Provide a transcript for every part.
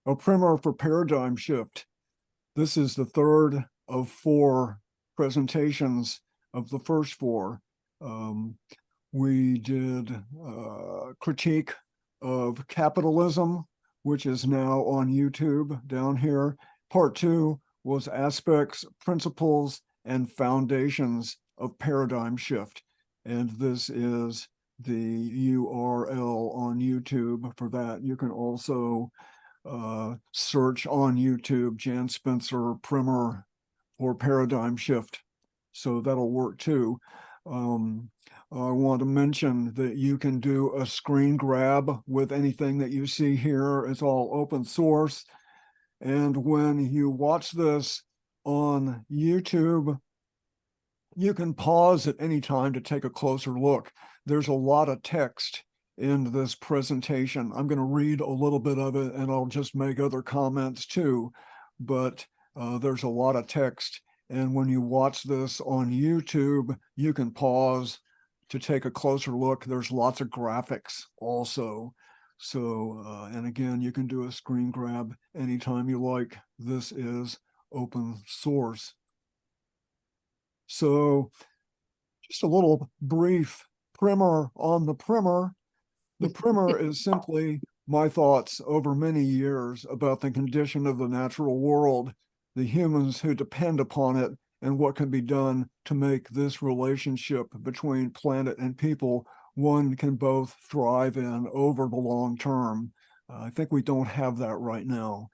A primer for paradigm shift. This is the third of 4 presentations of the first 4. We did Critique of Capitalism, which is now on YouTube down here. Part 2 was Aspects, Principles, and Foundations of Paradigm Shift. And this is the URL on YouTube for that. You can also search on YouTube Jan Spencer primer or paradigm shift. So that'll work too. I want to mention that you can do a screen grab with anything that you see here. It's all open source. And when you watch this on YouTube, you can pause at any time to take a closer look. There's a lot of text in this presentation. I'm going to read a little bit of it and I'll just make other comments too, but there's a lot of text. And when you watch this on YouTube, you can pause to take a closer look. There's lots of graphics also. So, and again, you can do a screen grab anytime you like. This is open source. So just a little brief primer on the primer. The primer is simply my thoughts over many years about the condition of the natural world, the humans who depend upon it, and what can be done to make this relationship between planet and people one can both thrive in over the long term. I think we don't have that right now.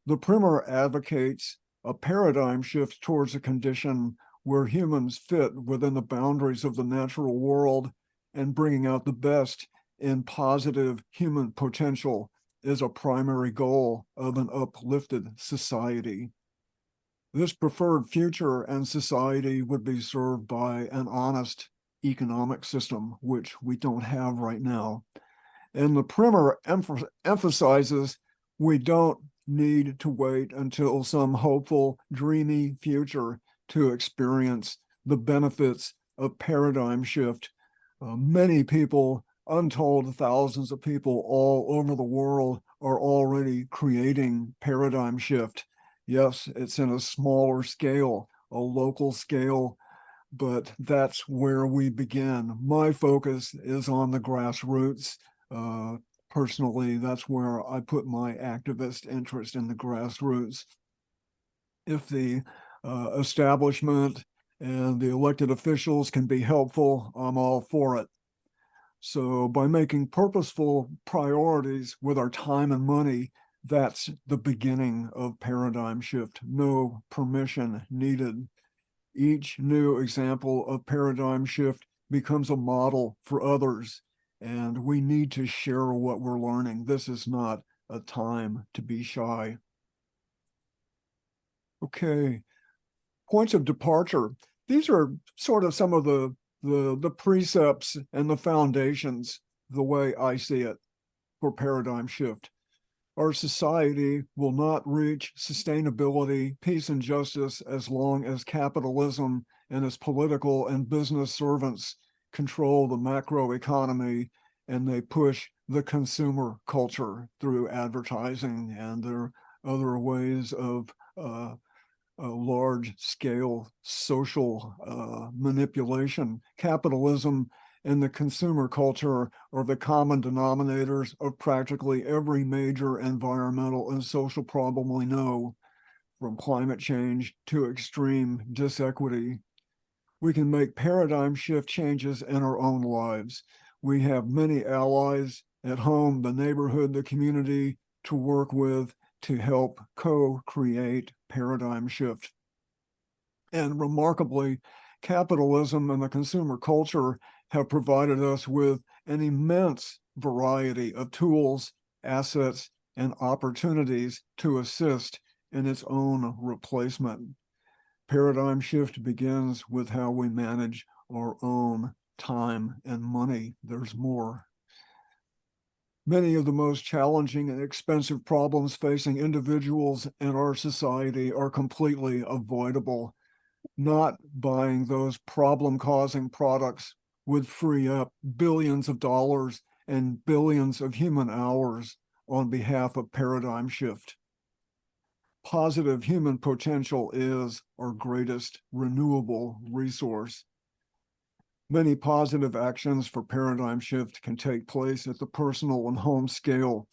The primer advocates a paradigm shift towards a condition where humans fit within the boundaries of the natural world, and bringing out the best in positive human potential is a primary goal of an uplifted society. This preferred future and society would be served by an honest economic system, which we don't have right now. And the primer emphasizes we don't need to wait until some hopeful, dreamy future to experience the benefits of paradigm shift. Many people, untold thousands of people all over the world, are already creating paradigm shift. Yes, it's in a smaller scale, a local scale, but that's where we begin. My focus is on the grassroots. Personally, that's where I put my activist interest, in the grassroots. If the establishment and the elected officials can be helpful, I'm all for it. So by making purposeful priorities with our time and money, that's the beginning of paradigm shift. No permission needed. Each new example of paradigm shift becomes a model for others, and we need to share what we're learning. This is not a time to be shy. Okay, points of departure. These are sort of some of the precepts and the foundations, the way I see it, for paradigm shift. Our society will not reach sustainability, peace, and justice as long as capitalism and its political and business servants control the macroeconomy, and they push the consumer culture through advertising and their other ways of large-scale social manipulation. Capitalism and the consumer culture are the common denominators of practically every major environmental and social problem we know, from climate change to extreme disequity. We can make paradigm shift changes in our own lives. We have many allies at home, the neighborhood, the community to work with to help co-create paradigm shift. And remarkably, capitalism and the consumer culture have provided us with an immense variety of tools, assets, and opportunities to assist in its own replacement. Paradigm shift begins with how we manage our own time and money. There's more. Many of the most challenging and expensive problems facing individuals in our society are completely avoidable. Not buying those problem-causing products would free up billions of dollars and billions of human hours on behalf of paradigm shift. Positive human potential is our greatest renewable resource. Many positive actions for paradigm shift can take place at the personal and home scale.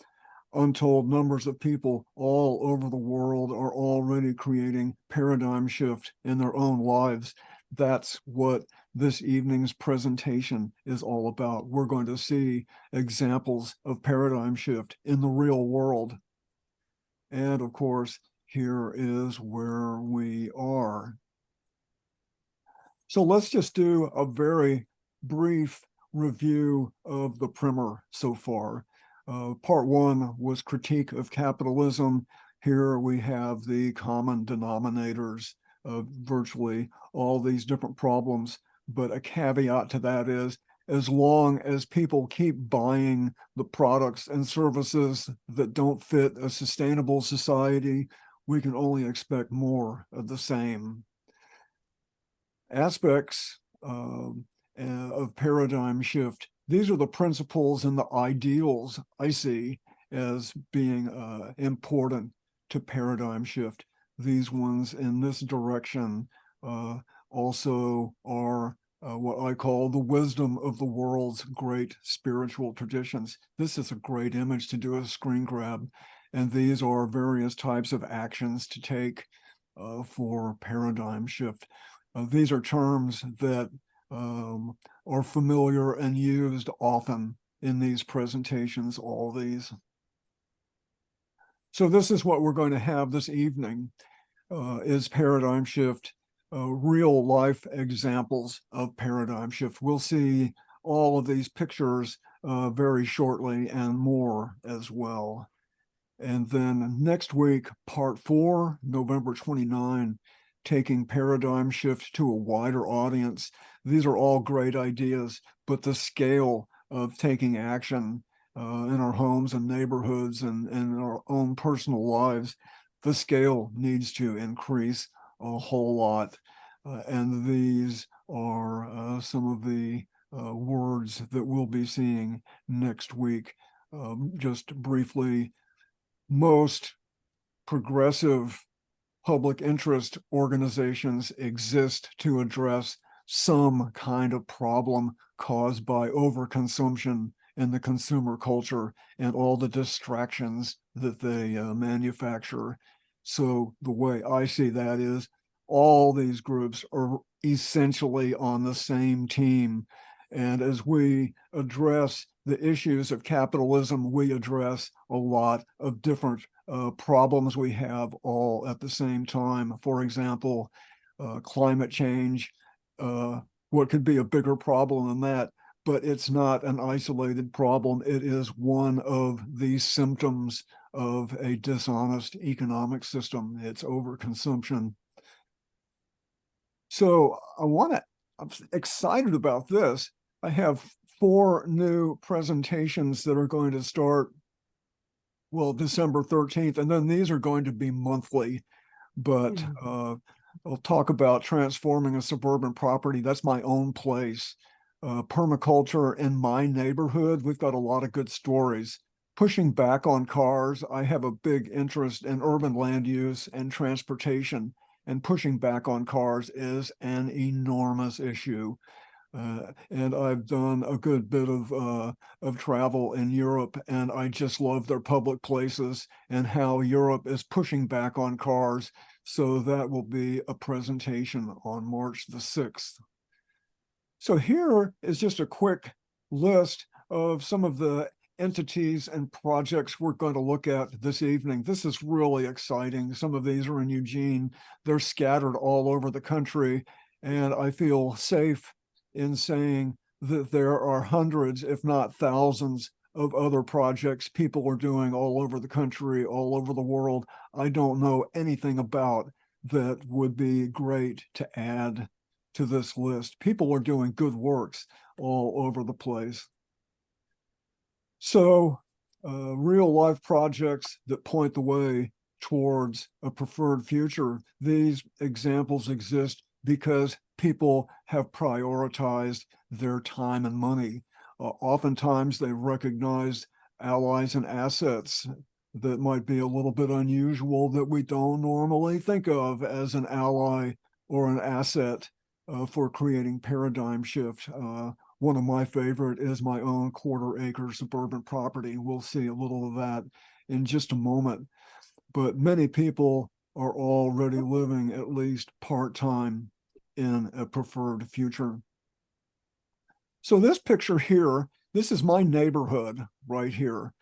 Untold numbers of people all over the world are already creating paradigm shift in their own lives. That's what this evening's presentation is all about. We're going to see examples of paradigm shift in the real world. And of course, here is where we are. So let's just do a very brief review of the primer so far. Part one was Critique of Capitalism. Here we have the common denominators of virtually all these different problems. But a caveat to that is, as long as people keep buying the products and services that don't fit a sustainable society, we can only expect more of the same. Aspects of paradigm shift. These are the principles and the ideals I see as being important to paradigm shift. These ones in this direction also are what I call the wisdom of the world's great spiritual traditions. This is a great image to do a screen grab, and these are various types of actions to take for paradigm shift. These are terms that are familiar and used often in these presentations, all these. So this is what we're going to have this evening, is paradigm shift, real life examples of paradigm shift. We'll see all of these pictures very shortly and more as well. And then next week, part 4, November 29, taking paradigm shift to a wider audience. These are all great ideas, but the scale of taking action in our homes and neighborhoods and in our own personal lives, the scale needs to increase a whole lot. And these are some of the words that we'll be seeing next week. Just briefly, most progressive public interest organizations exist to address some kind of problem caused by overconsumption in the consumer culture and all the distractions that they manufacture. So the way I see that is all these groups are essentially on the same team. And as we address the issues of capitalism, we address a lot of different problems we have all at the same time. For example, climate change, what could be a bigger problem than that? But it's not an isolated problem. It is one of the symptoms of a dishonest economic system. It's overconsumption. So I'm excited about this. I have 4 new presentations that are going to start, well, December 13th, and then these are going to be monthly. But I'll talk about transforming a suburban property. That's my own place. Permaculture in my neighborhood. We've got a lot of good stories. Pushing back on cars. I have a big interest in urban land use and transportation, and pushing back on cars is an enormous issue. And I've done a good bit of travel in Europe, and I just love their public places and how Europe is pushing back on cars. So that will be a presentation on March the 6th. So here is just a quick list of some of the entities and projects we're going to look at this evening. This is really exciting. Some of these are in Eugene. They're scattered all over the country, and I feel safe in saying that there are hundreds, if not thousands, of other projects people are doing all over the country, all over the world. I don't know anything about that would be great to add to this list. People are doing good works all over the place. So real life projects that point the way towards a preferred future. These examples exist because people have prioritized their time and money. Oftentimes they recognize allies and assets that might be a little bit unusual that we don't normally think of as an ally or an asset for creating paradigm shift. One of my favorite is my own quarter-acre suburban property. We'll see a little of that in just a moment. But many people are already living at least part-time in a preferred future. So this picture here, this is my neighborhood right here.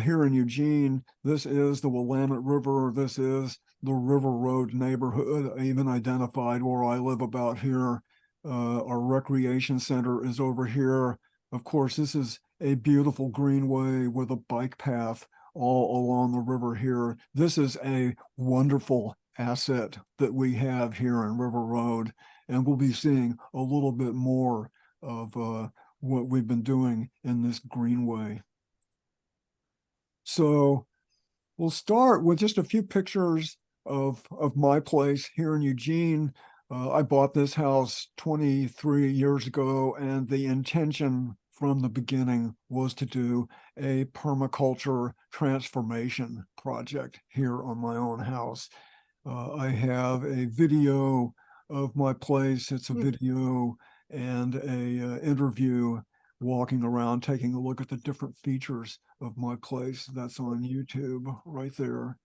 Here in Eugene, this is the Willamette River. This is the River Road neighborhood. I even identified where I live about here. Our recreation center is over here. Of course, this is a beautiful greenway with a bike path all along the river here. This is a wonderful asset that we have here in River Road, and we'll be seeing a little bit more of what we've been doing in this greenway. So we'll start with just a few pictures of my place here in Eugene. I bought this house 23 years ago, and the intention from the beginning was to do a permaculture transformation project here on my own house. I have a video of my place. It's a video and a interview walking around, taking a look at the different features of my place. That's on YouTube right there.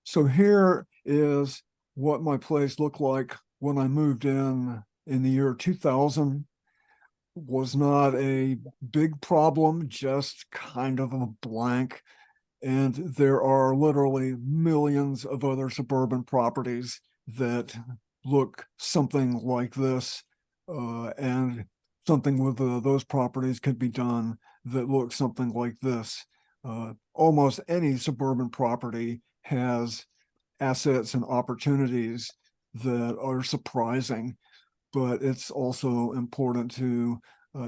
So here is what my place looked like when I moved in the year 2000. Was not a big problem, just kind of a blank. And there are literally millions of other suburban properties that look something like this, and something with those properties could be done that looks something like this. Almost any suburban property has assets and opportunities that are surprising, but it's also important to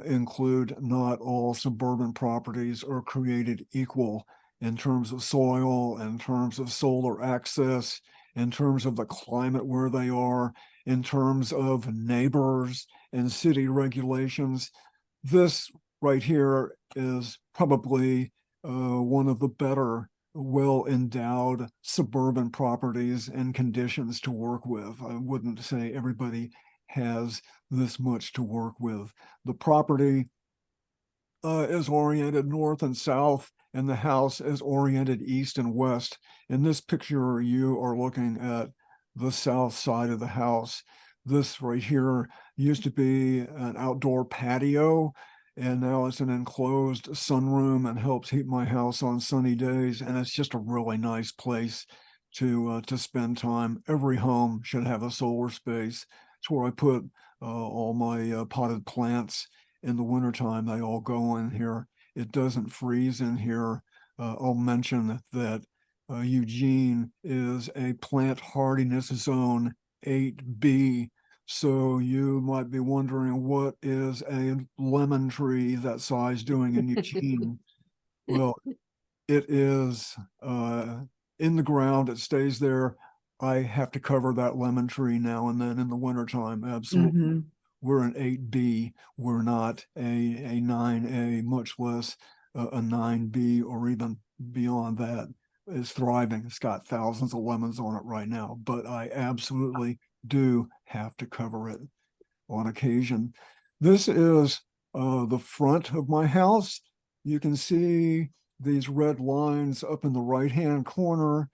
include not all suburban properties are created equal in terms of soil, in terms of solar access, in terms of the climate where they are, in terms of neighbors and city regulations. This right here is probably one of the better well-endowed suburban properties and conditions to work with. I wouldn't say everybody has this much to work with. The property is oriented north and south, and the house is oriented east and west. In this picture, you are looking at the south side of the house. This right here used to be an outdoor patio, and now it's an enclosed sunroom and helps heat my house on sunny days. And it's just a really nice place to spend time. Every home should have a solar space. It's where I put all my potted plants in the wintertime. They all go in here. It doesn't freeze in here. I'll mention that Eugene is a plant hardiness zone 8B. So you might be wondering, what is a lemon tree that size doing in Eugene? Well, it is in the ground. It stays there. I have to cover that lemon tree now and then in the wintertime. Absolutely. Mm-hmm. We're an 8B. We're not a 9A, much less a 9B, or even beyond that. Is thriving. It's got thousands of lemons on it right now, but I absolutely do have to cover it on occasion. This is the front of my house. You can see these red lines up in the right-hand corner.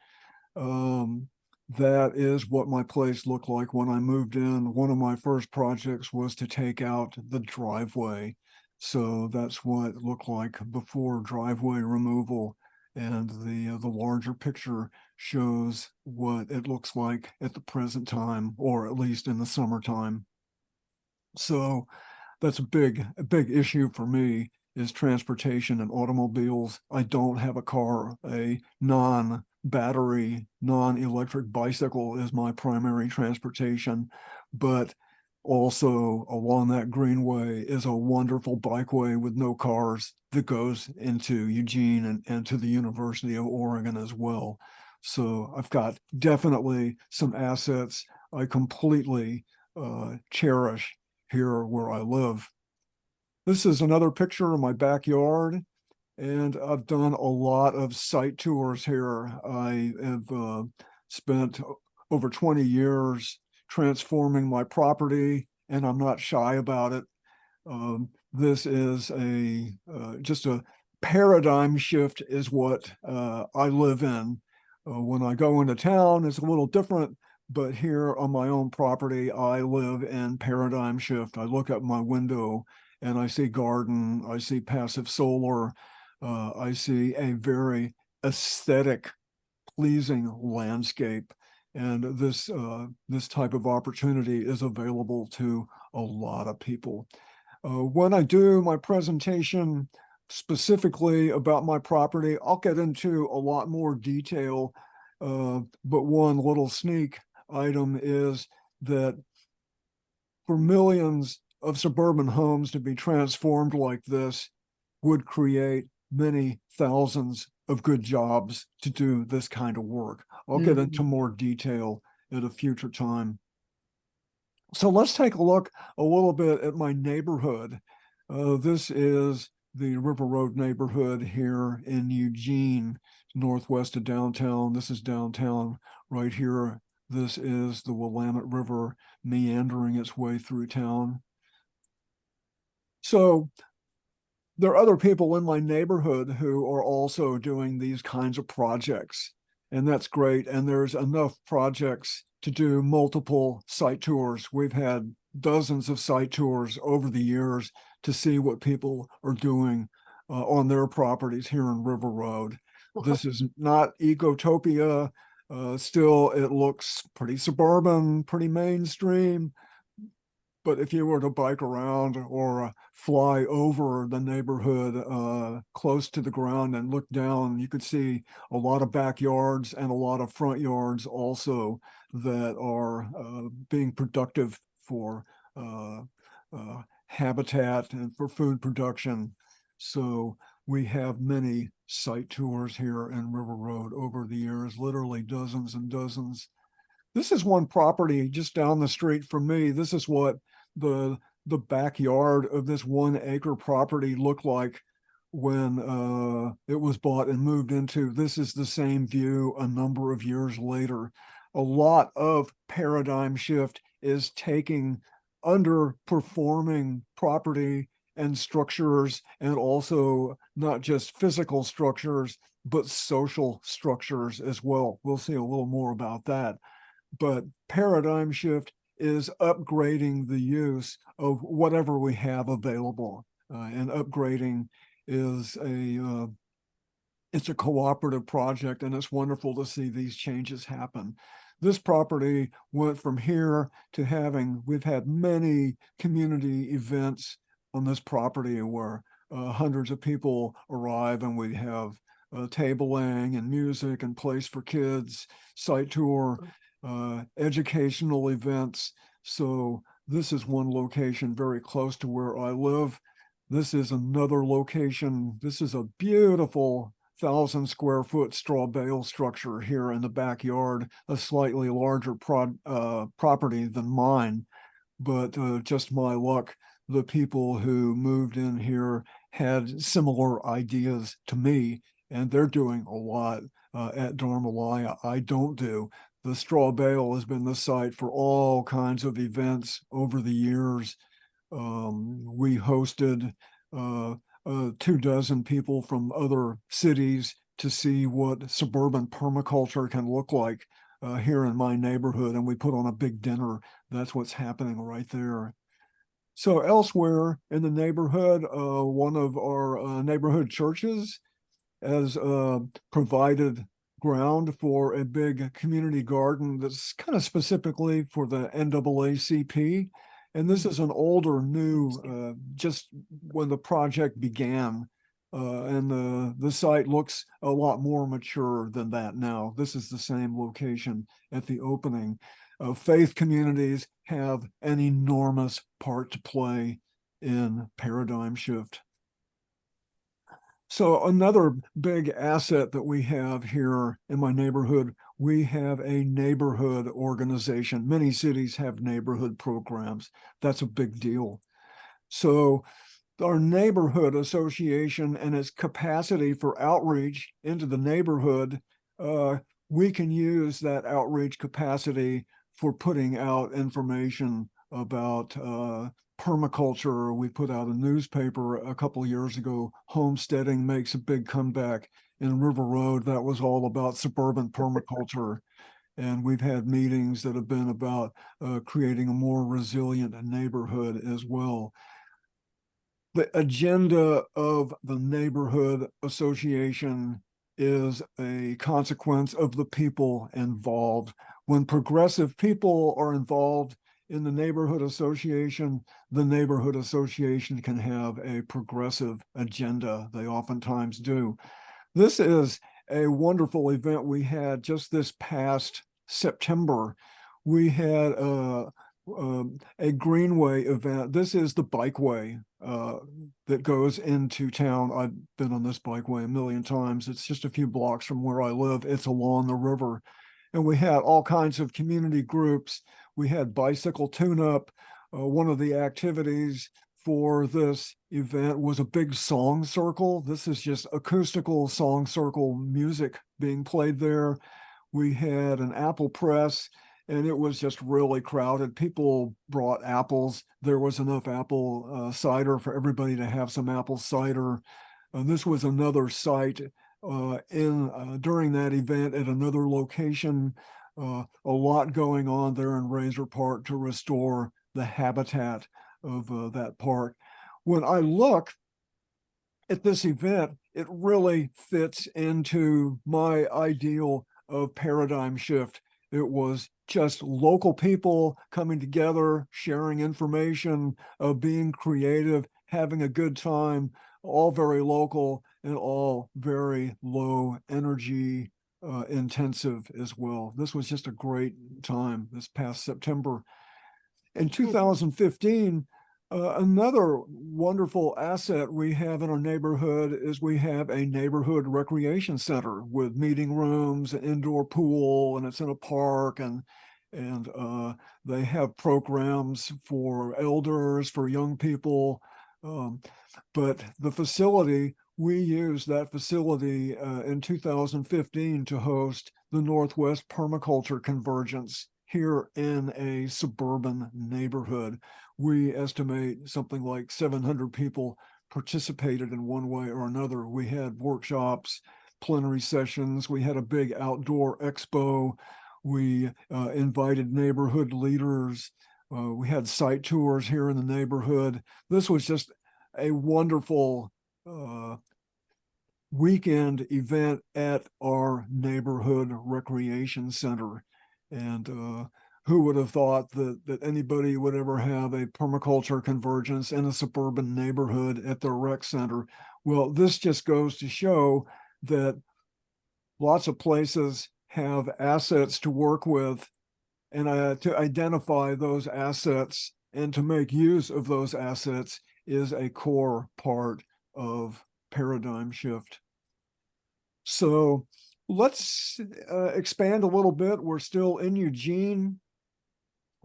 That is what my place looked like when I moved in. One of my first projects was to take out the driveway. So that's what it looked like before driveway removal. And the larger picture shows what it looks like at the present time, or at least in the summertime. So that's a big issue for me, is transportation and automobiles. I don't have a car. A non-battery, non-electric bicycle is my primary transportation, but also along that greenway is a wonderful bikeway with no cars that goes into Eugene and to the University of Oregon as well. So I've got definitely some assets I completely cherish here where I live. This is another picture of my backyard. and I've done a lot of site tours here. I have spent over 20 years transforming my property, and I'm not shy about it. This is a just a paradigm shift is what I live in. When I go into town, it's a little different, but here on my own property, I live in paradigm shift. I look out my window and I see garden, I see passive solar, I see a very aesthetic, pleasing landscape. And this type of opportunity is available to a lot of people. When I do my presentation specifically about my property, I'll get into a lot more detail. But one little sneak item is that for millions of suburban homes to be transformed like this would create many thousands of good jobs to do this kind of work. I'll get into more detail at a future time. So let's take a look a little bit at my neighborhood. This is the River Road neighborhood here in Eugene, northwest of downtown. This is downtown right here. This is the Willamette River meandering its way through town. So there are other people in my neighborhood who are also doing these kinds of projects, and that's great. And there's enough projects to do multiple site tours. We've had dozens of site tours over the years to see what people are doing on their properties here in River Road. This is not ecotopia. Still, it looks pretty suburban, pretty mainstream. But if you were to bike around or fly over the neighborhood close to the ground and look down, you could see a lot of backyards and a lot of front yards also that are being productive for habitat and for food production. So we have many site tours here in River Road over the years, literally dozens and dozens. This is one property just down the street from me. This is what the backyard of this 1 acre property looked like when it was bought and moved into. This is the same view a number of years later. A lot of paradigm shift is taking underperforming property and structures, and also not just physical structures, but social structures as well. We'll see a little more about that. But paradigm shift is upgrading the use of whatever we have available. And upgrading is it's a cooperative project, and it's wonderful to see these changes happen. This property went from here to we've had many community events on this property where hundreds of people arrive, and we have tabling and music and place for kids, site tour, educational events. So this is one location very close to where I live. This is another location. This is a beautiful 1,000 square foot straw bale structure here in the backyard, a slightly larger property than mine. But just my luck, the people who moved in here had similar ideas to me, and they're doing a lot at Dormalaya I don't do. The straw bale has been the site for all kinds of events over the years. We hosted 24 people from other cities to see what suburban permaculture can look like here in my neighborhood, and we put on a big dinner. That's what's happening right there. So elsewhere in the neighborhood, one of our neighborhood churches has provided ground for a big community garden that's kind of specifically for the NAACP. And this is an older, new, just when the project began. And the site looks a lot more mature than that now. This is the same location at the opening. Faith communities have an enormous part to play in paradigm shift. So another big asset that we have here in my neighborhood, we have a neighborhood organization. Many cities have neighborhood programs. That's a big deal. So our neighborhood association and its capacity for outreach into the neighborhood, we can use that outreach capacity for putting out information about permaculture. We put out a newspaper a couple of years ago, Homesteading Makes a Big Comeback in River Road. That was all about suburban permaculture. And we've had meetings that have been about creating a more resilient neighborhood as well. The agenda of the neighborhood association is a consequence of the people involved. When progressive people are involved in the neighborhood association can have a progressive agenda. They oftentimes do. This is a wonderful event we had just this past September. We had a greenway event. This is the bikeway that goes into town. I've been on this bikeway a million times. It's just a few blocks from where I live. It's along the river. And we had all kinds of community groups. We had bicycle tune-up. One of the activities for this event was a big song circle. This is just acoustical song circle music being played there. We had an apple press, and it was just really crowded. People brought apples. There was enough apple cider for everybody to have some apple cider. This was another site during that event at another location. A lot going on there in Razor Park to restore the habitat of that park. When I look at this event, it really fits into my ideal of paradigm shift. It was just local people coming together, sharing information, being creative, having a good time, all very local and all very low energy intensive as well. This was just a great time this past September. In 2015, another wonderful asset we have in our neighborhood is we have a neighborhood recreation center with meeting rooms, an indoor pool, and it's in a park, and they have programs for elders, for young people. But the facility, we used that facility in 2015 to host the Northwest Permaculture Convergence here in a suburban neighborhood. We estimate something like 700 people participated in one way or another. We had workshops, plenary sessions. We had a big outdoor expo. We invited neighborhood leaders. We had site tours here in the neighborhood. This was just a wonderful weekend event at our neighborhood recreation center. And who would have thought that anybody would ever have a permaculture convergence in a suburban neighborhood at their rec center? Well, this just goes to show that lots of places have assets to work with, and to identify those assets and to make use of those assets is a core part of paradigm shift. So let's expand a little bit. We're still in Eugene.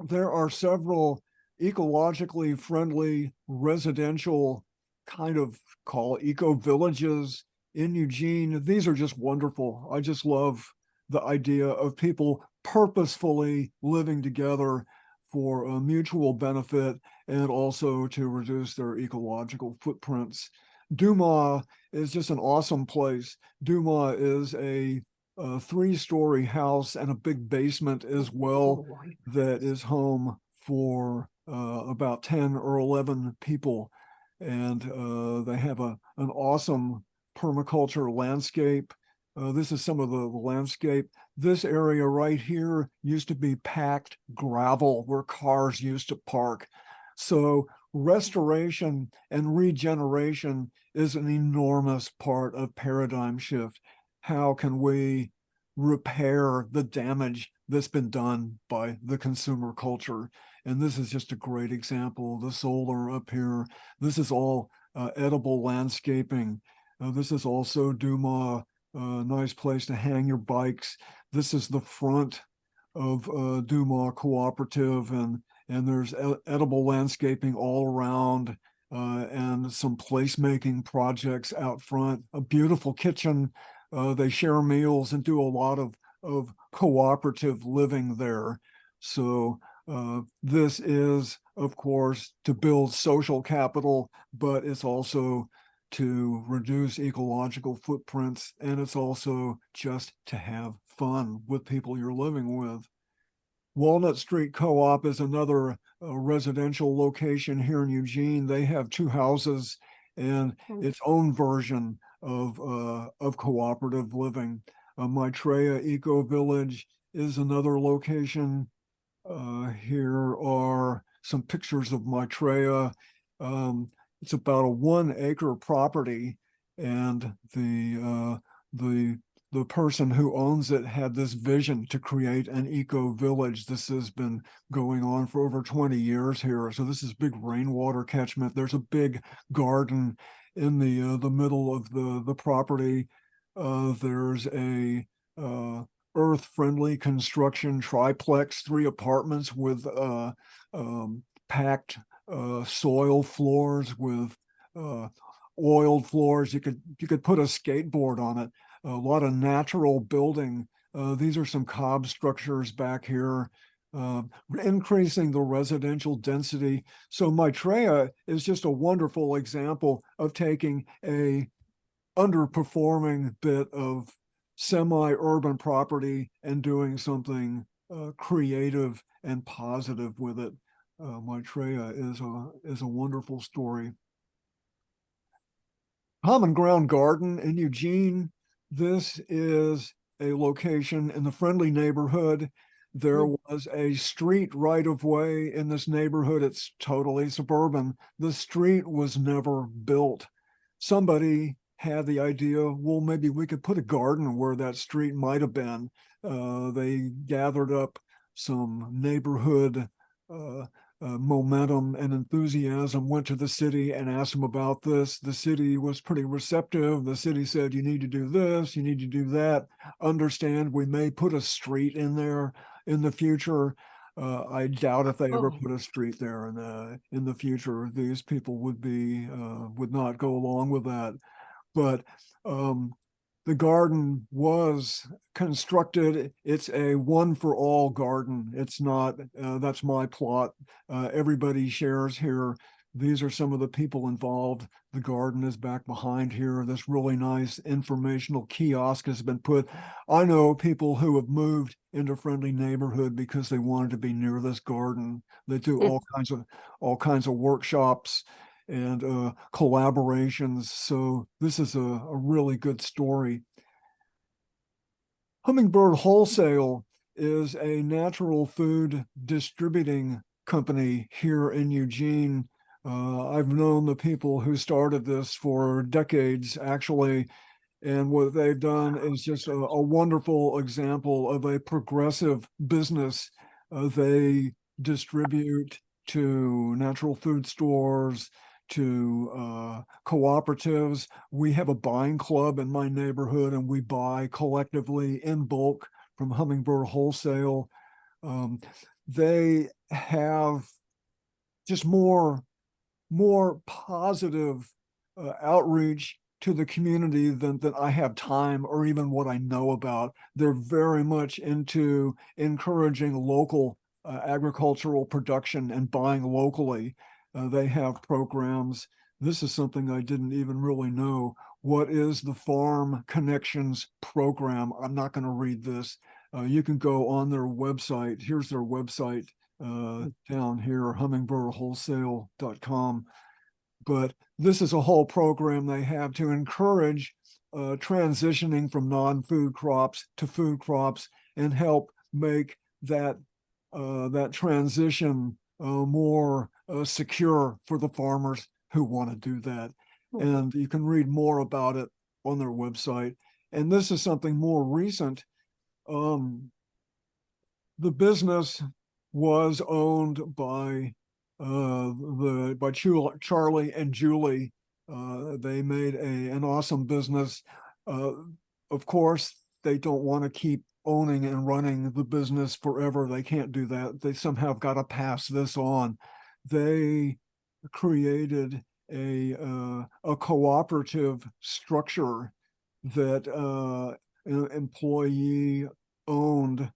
There are several ecologically friendly residential kind of call eco villages in Eugene. These are just wonderful. I just love the idea of people purposefully living together for a mutual benefit and also to reduce their ecological footprints. Dumas is just an awesome place. Dumas is a 3-story house and a big basement as well that is home for about 10 or 11 people. And they have an awesome permaculture landscape. This is some of the landscape. This area right here used to be packed gravel where cars used to park. So restoration and regeneration is an enormous part of paradigm shift. How can we repair the damage that's been done by the consumer culture? And this is just a great example. The solar up here, this is all edible landscaping. This is also Dumas, a nice place to hang your bikes. This is the front of Dumas Cooperative, and there's edible landscaping all around. and some placemaking projects out front, a beautiful kitchen. They share meals and do a lot of cooperative living there. So this is, of course, to build social capital, but it's also to reduce ecological footprints, and it's also just to have fun with people you're living with. Walnut Street Co-op is another residential location here in Eugene. They have two houses and its own version of cooperative living. Maitreya Eco Village is another location. Here are some pictures of Maitreya. It's about a 1 acre property, and the person who owns it had this vision to create an eco village. This has been going on for over 20 years here. So this is big rainwater catchment. There's a big garden in the middle of the property. There's a earth-friendly construction triplex, 3 apartments with packed soil floors with oiled floors. You could put a skateboard on it. A lot of natural building. These are some cob structures back here, increasing the residential density. So Maitreya is just a wonderful example of taking a underperforming bit of semi-urban property and doing something creative and positive with it. Maitreya is a wonderful story. Common Ground Garden in Eugene. This is a location in the friendly neighborhood. There was a street right of way in this neighborhood. It's totally suburban. The street was never built. Somebody had the idea, well, maybe we could put a garden where that street might have been. They gathered up some neighborhood momentum and enthusiasm, went to the city and asked them about this. The city was pretty receptive. The city said, you need to do this, you need to do that. Understand, we may put a street in there in the future. I doubt if they ever put a street there in the future. These people would not go along with that. But the garden was constructed. It's a one for all garden. It's not, that's my plot. Everybody shares here. These are some of the people involved. The garden is back behind here. This really nice informational kiosk has been put. I know people who have moved into Friendly Neighborhood because they wanted to be near this garden. They do all kinds of workshops and collaborations. So this is a really good story. Hummingbird Wholesale is a natural food distributing company here in Eugene. I've known the people who started this for decades, actually, and what they've done is just a wonderful example of a progressive business. They distribute to natural food stores, to cooperatives. We have a buying club in my neighborhood, and we buy collectively in bulk from Hummingbird Wholesale. They have just more positive outreach to the community than I have time or even what I know about. They're very much into encouraging local agricultural production and buying locally. They have programs. This is something I didn't even really know. What is the Farm Connections program? I'm not going to read this. You can go on their website. Here's their website down here, hummingbirdwholesale.com. But this is a whole program they have to encourage transitioning from non-food crops to food crops and help make that transition more secure for the farmers who want to do that. And you can read more about it on their website. And this is something more recent. The business was owned by Charlie and Julie. They made an awesome business. Of course, they don't want to keep owning and running the business forever. They can't do that. They somehow got to pass this on. They created a cooperative structure that an employee owned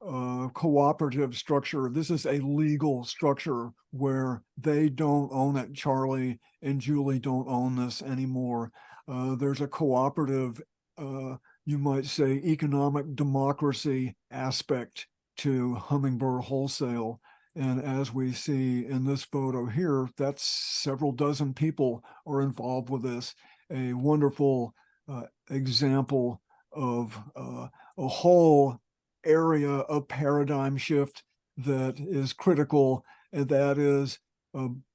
cooperative structure. This is a legal structure where they don't own it. Charlie and Julie don't own this anymore. There's a cooperative, you might say, economic democracy aspect to Hummingbird Wholesale. And as we see in this photo here, that's several dozen people are involved with this. A wonderful example of a whole area of paradigm shift that is critical, and that is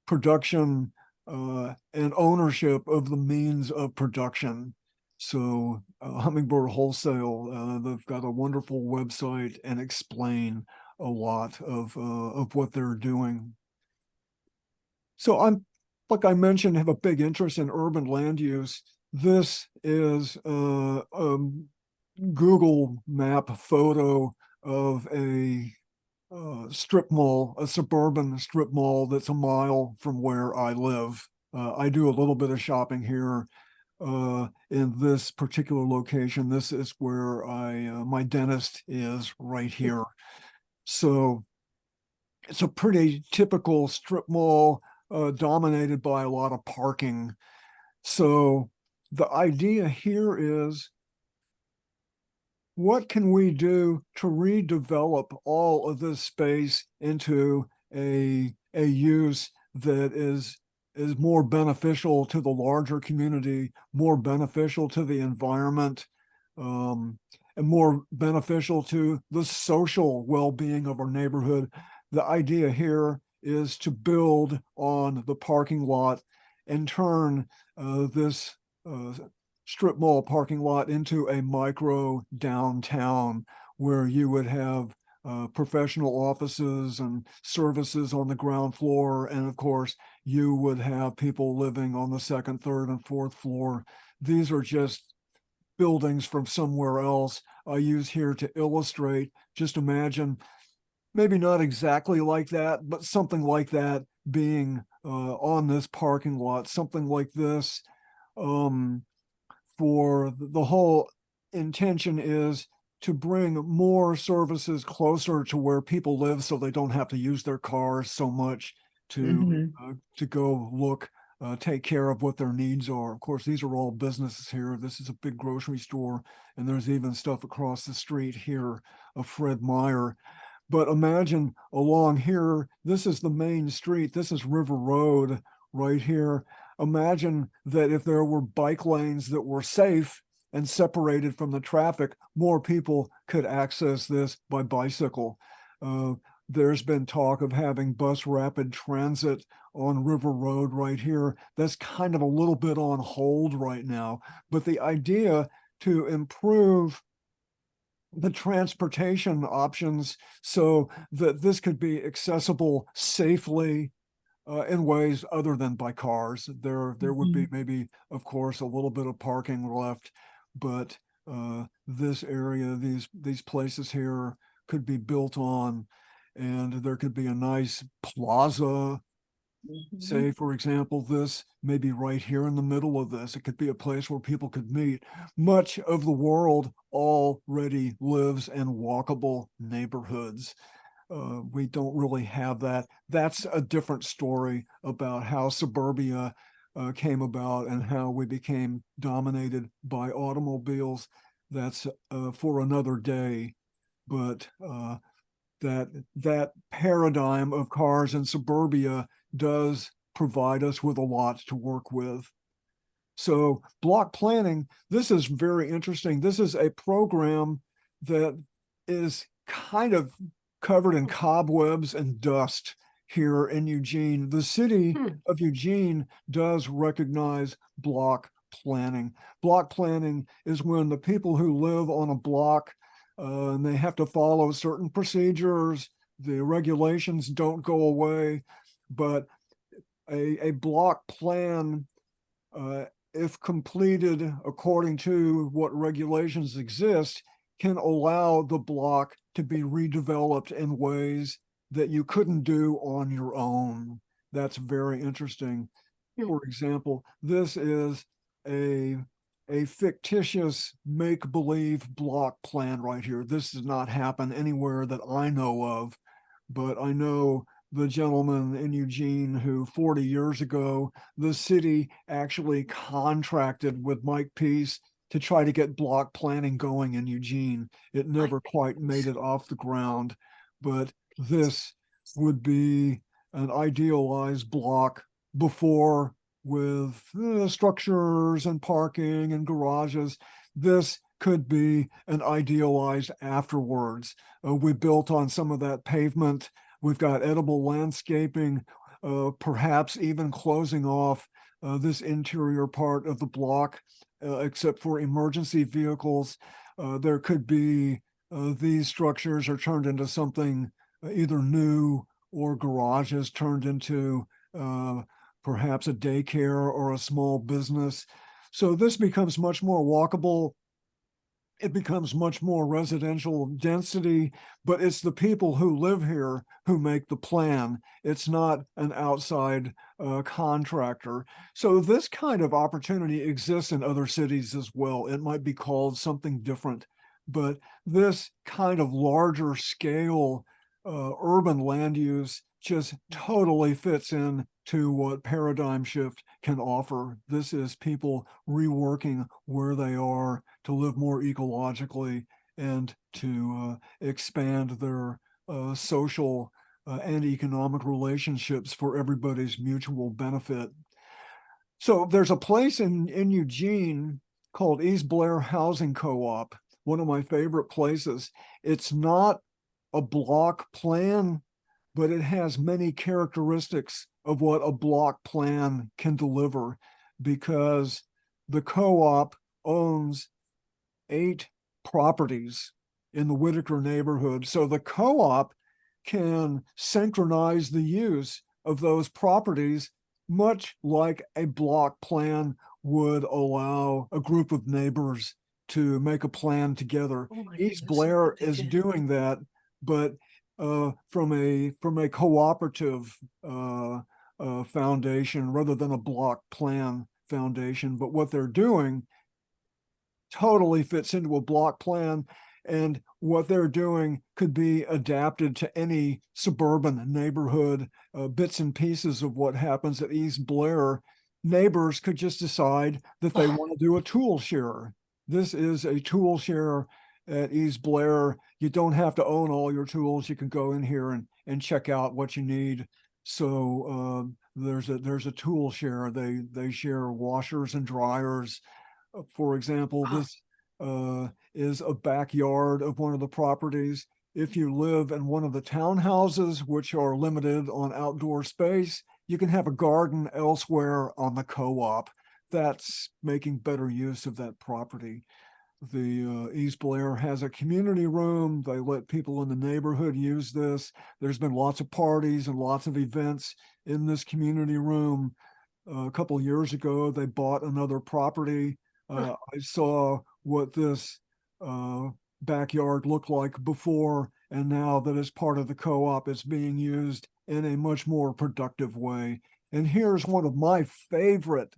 production and ownership of the means of production. So Hummingbird Wholesale, they've got a wonderful website and explain a lot of what they're doing. So I'm, like I mentioned, have a big interest in urban land use. This is Google map photo of a strip mall, a suburban strip mall that's a mile from where I live. I do a little bit of shopping here in this particular location. This is where my dentist is right here. So it's a pretty typical strip mall dominated by a lot of parking. So the idea here is, what can we do to redevelop all of this space into a use that is more beneficial to the larger community, more beneficial to the environment, and more beneficial to the social well-being of our neighborhood? The idea here is to build on the parking lot and turn this strip mall parking lot into a micro downtown where you would have professional offices and services on the ground floor. And of course, you would have people living on the second, third, and fourth floor. These are just buildings from somewhere else I use here to illustrate. Just imagine, maybe not exactly like that, but something like that being on this parking lot, something like this. For the whole intention is to bring more services closer to where people live, so they don't have to use their cars so much to go look, take care of what their needs are. Of course, these are all businesses here. This is a big grocery store, and there's even stuff across the street here of Fred Meyer. But imagine along here, this is the main street. This is River Road right here. Imagine that if there were bike lanes that were safe and separated from the traffic, more people could access this by bicycle. There's been talk of having bus rapid transit on River Road right here. That's kind of a little bit on hold right now. But the idea to improve the transportation options so that this could be accessible safely in ways other than by cars. There would be maybe, of course, a little bit of parking left, but this area, these places here could be built on, and there could be a nice plaza. Say, for example, this maybe right here in the middle of this, it could be a place where people could meet. Much of the world already lives in walkable neighborhoods. We don't really have that. That's a different story about how suburbia came about and how we became dominated by automobiles. That's for another day. But that paradigm of cars in suburbia does provide us with a lot to work with. So block planning, this is very interesting. This is a program that is kind of covered in cobwebs and dust here in Eugene. The city of Eugene does recognize block planning. Block planning is when the people who live on a block and they have to follow certain procedures. The regulations don't go away, but a block plan, if completed according to what regulations exist, can allow the block to be redeveloped in ways that you couldn't do on your own. That's very interesting. For example, this is a a fictitious make-believe block plan right here. This does not happen anywhere that I know of, but I know the gentleman in Eugene who 40 years ago, the city actually contracted with Mike Peace to try to get block planning going in Eugene. It never quite made it off the ground, but this would be an idealized block before with structures and parking and garages. This could be an idealized afterwards. We built on some of that pavement. We've got edible landscaping, perhaps even closing off this interior part of the block, except for emergency vehicles. There could be these structures are turned into something either new or garages turned into perhaps a daycare or a small business. So this becomes much more walkable. It becomes much more residential density, but it's the people who live here who make the plan. It's not an outside contractor. So this kind of opportunity exists in other cities as well. It might be called something different, but this kind of larger scale urban land use just totally fits in to what paradigm shift can offer. This is people reworking where they are to live more ecologically and to expand their social and economic relationships for everybody's mutual benefit. So there's a place in Eugene called East Blair Housing Co-op, one of my favorite places. It's not a block plan, but it has many characteristics of what a block plan can deliver because the co-op owns 8 properties in the Whitaker neighborhood. So the co-op can synchronize the use of those properties, much like a block plan would allow a group of neighbors to make a plan together. East Blair is doing that, but from a cooperative foundation rather than a block plan foundation. But what they're doing totally fits into a block plan, and what they're doing could be adapted to any suburban neighborhood. Bits and pieces of what happens at East Blair, neighbors could just decide that they want to do a tool share. This is a tool share at East Blair. You don't have to own all your tools. You can go in here and check out what you need. So there's a tool share. They share washers and dryers. For example, this is a backyard of one of the properties. If you live in one of the townhouses, which are limited on outdoor space, you can have a garden elsewhere on the co-op. That's making better use of that property. The East Blair has a community room. They let people in the neighborhood use this. There's been lots of parties and lots of events in this community room. A couple of years ago, they bought another property. I saw what this backyard looked like before, and now that it's part of the co-op, it's being used in a much more productive way. And here's one of my favorite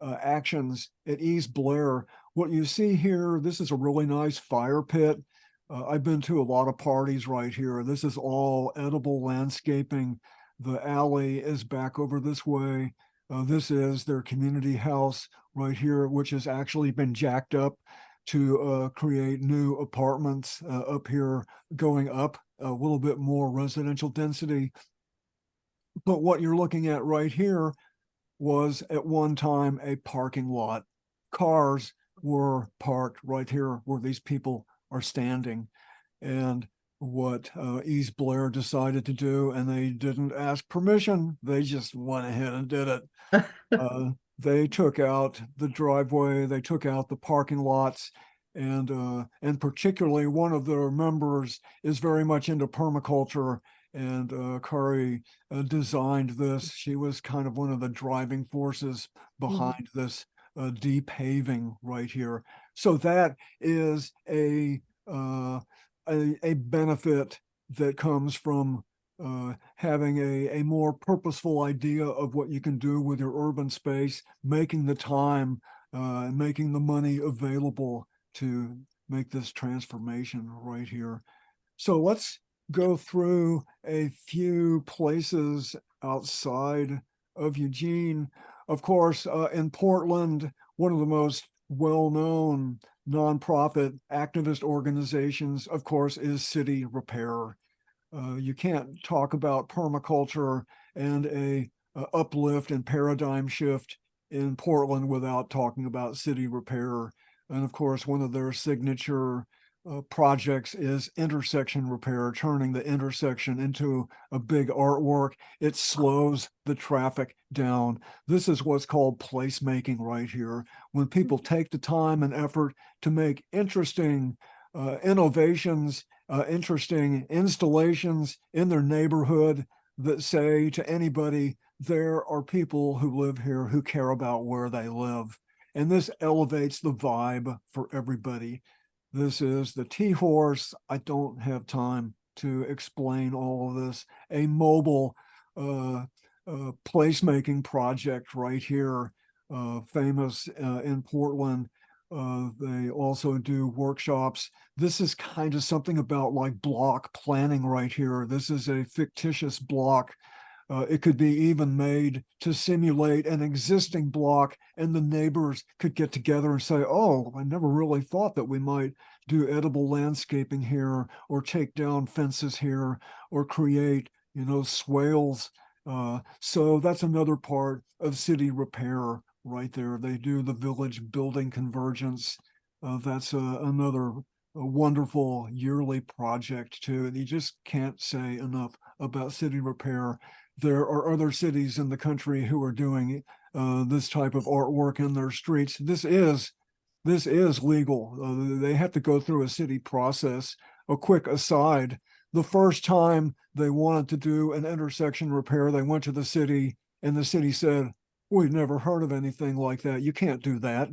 actions at East Blair. What you see here, this is a really nice fire pit. I've been to a lot of parties right here. This is all edible landscaping. The alley is back over this way. This is their community house right here, which has actually been jacked up to create new apartments up here, going up a little bit more residential density. But what you're looking at right here was at one time a parking lot. Cars were parked right here where these people are standing. And what East Blair decided to do, and they didn't ask permission, they just went ahead and did it. They took out the driveway, they took out the parking lots, and particularly one of their members is very much into permaculture, and Kari designed this. She was kind of one of the driving forces behind this depaving right here. So that is a benefit that comes from having a more purposeful idea of what you can do with your urban space, making the time, making the money available to make this transformation right here. So let's go through a few places outside of Eugene. Of course, in Portland, one of the most well-known nonprofit activist organizations, of course, is City Repair. You can't talk about permaculture and a uplift and paradigm shift in Portland without talking about City Repair. And of course, one of their signature projects is intersection repair, turning the intersection into a big artwork. It slows the traffic down. This is what's called placemaking right here. When people take the time and effort to make interesting innovations, interesting installations in their neighborhood that say to anybody, there are people who live here who care about where they live. And this elevates the vibe for everybody. This is the T-Horse. I don't have time to explain all of this. A mobile placemaking project right here, famous in Portland. They also do workshops. This is kind of something about like block planning right here. This is a fictitious block. It could be even made to simulate an existing block, and the neighbors could get together and say, oh, I never really thought that we might do edible landscaping here, or take down fences here, or create, swales. So that's another part of city repair right there. They do the village building convergence. That's another wonderful yearly project too. You just can't say enough about city repair. There are other cities in the country who are doing this type of artwork in their streets. This is legal. They have to go through a city process. A quick aside, the first time they wanted to do an intersection repair, they went to the city, and the city said, we've never heard of anything like that. You can't do that.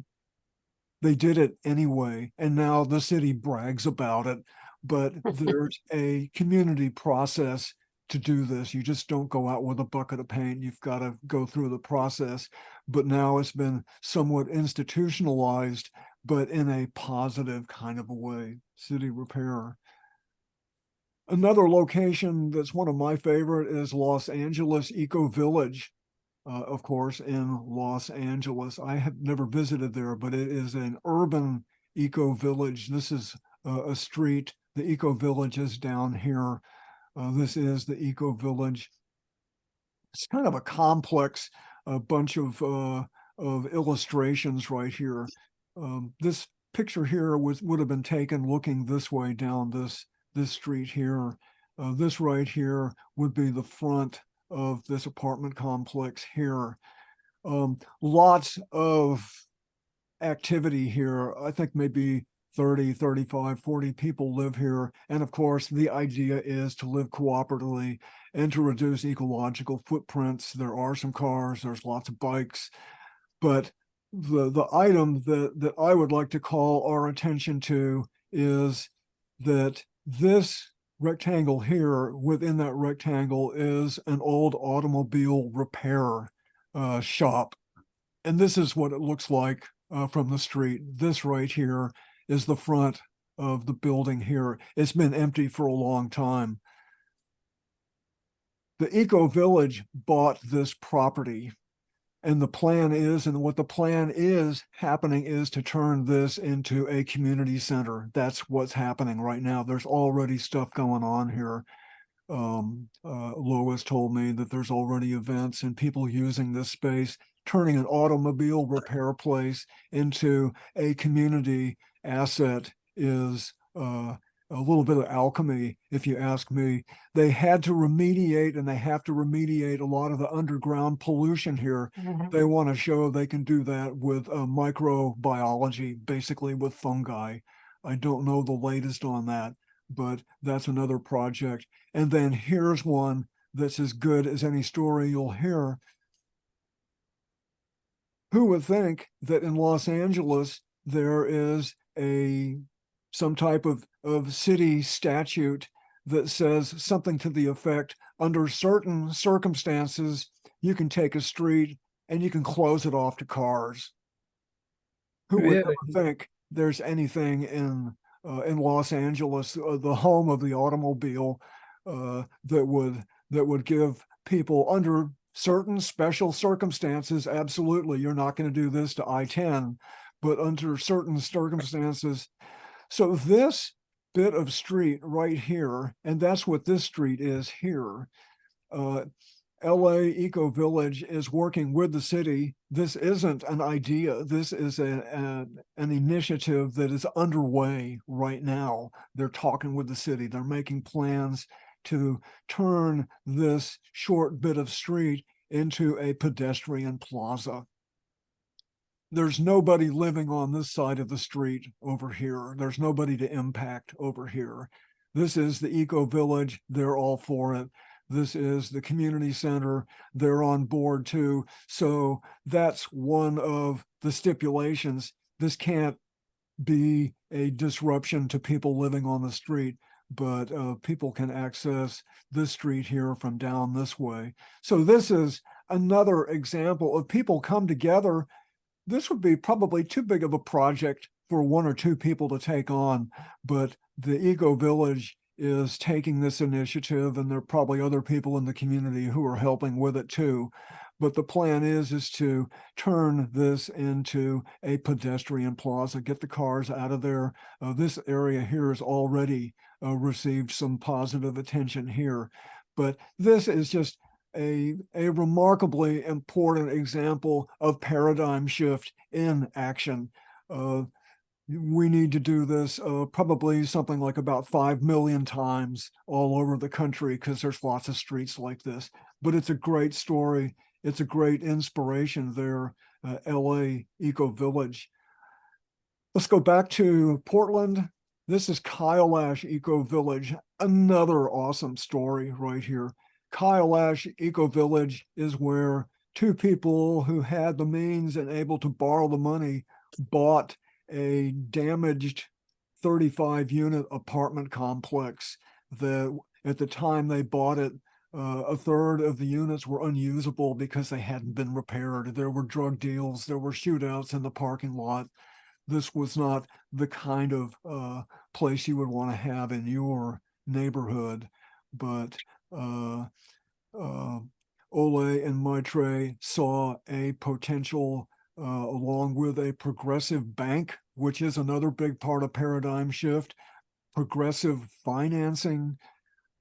They did it anyway, and now the city brags about it. But there's a community process to do this. You just don't go out with a bucket of paint. You've got to go through the process. But now it's been somewhat institutionalized, but in a positive kind of a way. City repair. Another location that's one of my favorite is Los Angeles Eco Village. Of course, in Los Angeles. I have never visited there, but it is an urban eco village. This is a street. The eco village is down here. This is the eco village. It's kind of a complex bunch of illustrations right here. This picture here would have been taken looking this way down this street here. This right here would be the front of this apartment complex here. Lots of activity here. I think maybe 30, 35, 40 people live here. And of course, the idea is to live cooperatively and to reduce ecological footprints. There are some cars, there's lots of bikes, but the item that I would like to call our attention to is that this rectangle here, within that rectangle, is an old automobile repair shop. And this is what it looks like from the street. This right here is the front of the building here. It's been empty for a long time. The Eco Village bought this property, and the plan is, and what the plan is happening is to turn this into a community center. That's what's happening right now. There's already stuff going on here. Lois told me that there's already events and people using this space, turning an automobile repair place into a community asset is a little bit of alchemy, if you ask me. They had to remediate, and they have to remediate a lot of the underground pollution here. They want to show they can do that with microbiology, basically with fungi. I don't know the latest on that, but that's another project. And then here's one that's as good as any story you'll hear. Who would think that in Los Angeles there is some type of city statute that says something to the effect, under certain circumstances, you can take a street and you can close it off to cars. Who would Really? ever think there's anything in Los Angeles, the home of the automobile, that would give people, under certain special circumstances, absolutely, you're not going to do this to I-10, but under certain circumstances. So this bit of street right here, and that's what this street is here. LA Eco Village is working with the city. This isn't an idea. This is an initiative that is underway right now. They're talking with the city. They're making plans to turn this short bit of street into a pedestrian plaza. There's nobody living on this side of the street over here. There's nobody to impact over here. This is the Eco Village. They're all for it. This is the community center. They're on board too. So that's one of the stipulations. This can't be a disruption to people living on the street, but people can access this street here from down this way. So this is another example of people come together. This would be probably too big of a project for one or two people to take on, but the Eco Village is taking this initiative, and there are probably other people in the community who are helping with it too. But the plan is to turn this into a pedestrian plaza, get the cars out of there. This area here has already received some positive attention here, but this is just a remarkably important example of paradigm shift in action. We need to do this probably something like about 5 million times all over the country, because there's lots of streets like this. But it's a great story. It's a great inspiration there, LA Eco Village. Let's go back to Portland. This is Kailash Eco Village, another awesome story right here. Kailash Eco Village is where two people who had the means and able to borrow the money bought a damaged 35-unit apartment complex that at the time they bought it, a third of the units were unusable because they hadn't been repaired. There were drug deals, there were shootouts in the parking lot. This was not the kind of place you would want to have in your neighborhood, but Ole and Maitre saw a potential, along with a progressive bank, which is another big part of paradigm shift, progressive financing.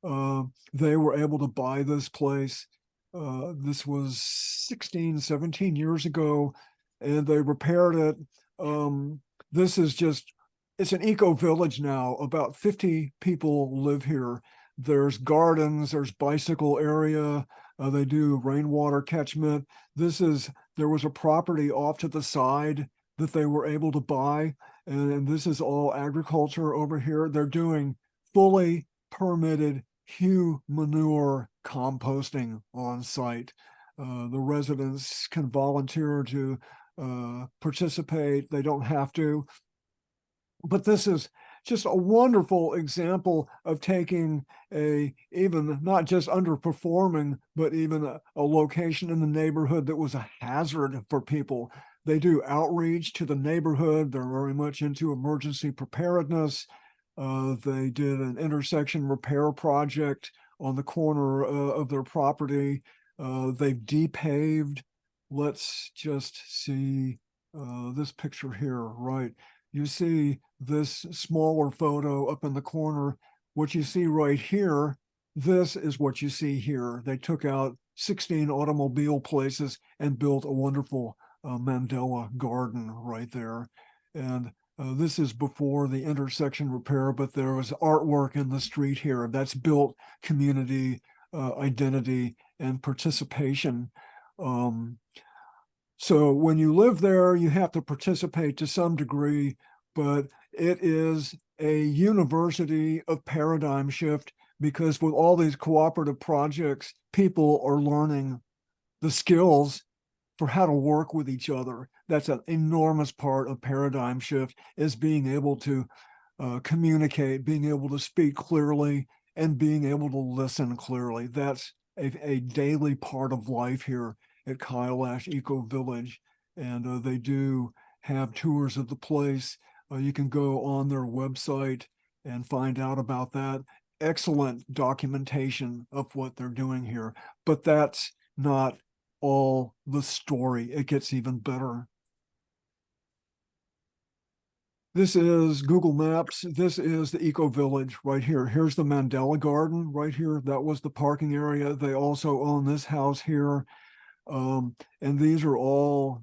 They were able to buy this place. This was 16, 17 years ago, and they repaired it. This is just, it's an eco village now. About 50 people live here. There's gardens, there's bicycle area. They do rainwater catchment. There was a property off to the side that they were able to buy. And this is all agriculture over here. They're doing fully permitted hue manure composting on site. The residents can volunteer to participate. They don't have to. But this is just a wonderful example of taking even not just underperforming, but even a location in the neighborhood that was a hazard for people. They do outreach to the neighborhood. They're very much into emergency preparedness. They did an intersection repair project on the corner of their property. They've depaved. Let's just see this picture here, right? You see this smaller photo up in the corner. What you see right here, this is what you see here. They took out 16 automobile places and built a wonderful Mandela garden right there. And this is before the intersection repair, but there was artwork in the street here that's built community identity and participation. So when you live there, you have to participate to some degree, but it is a university of paradigm shift, because with all these cooperative projects, people are learning the skills for how to work with each other. That's an enormous part of paradigm shift, is being able to communicate, being able to speak clearly and being able to listen clearly. That's a daily part of life here at Kailash Eco Village. And they do have tours of the place. You can go on their website and find out about that. Excellent documentation of what they're doing here. But that's not all the story. It gets even better. This is Google Maps. This is the Eco Village right here. Here's the Mandela Garden right here. That was the parking area. They also own this house here. And these are all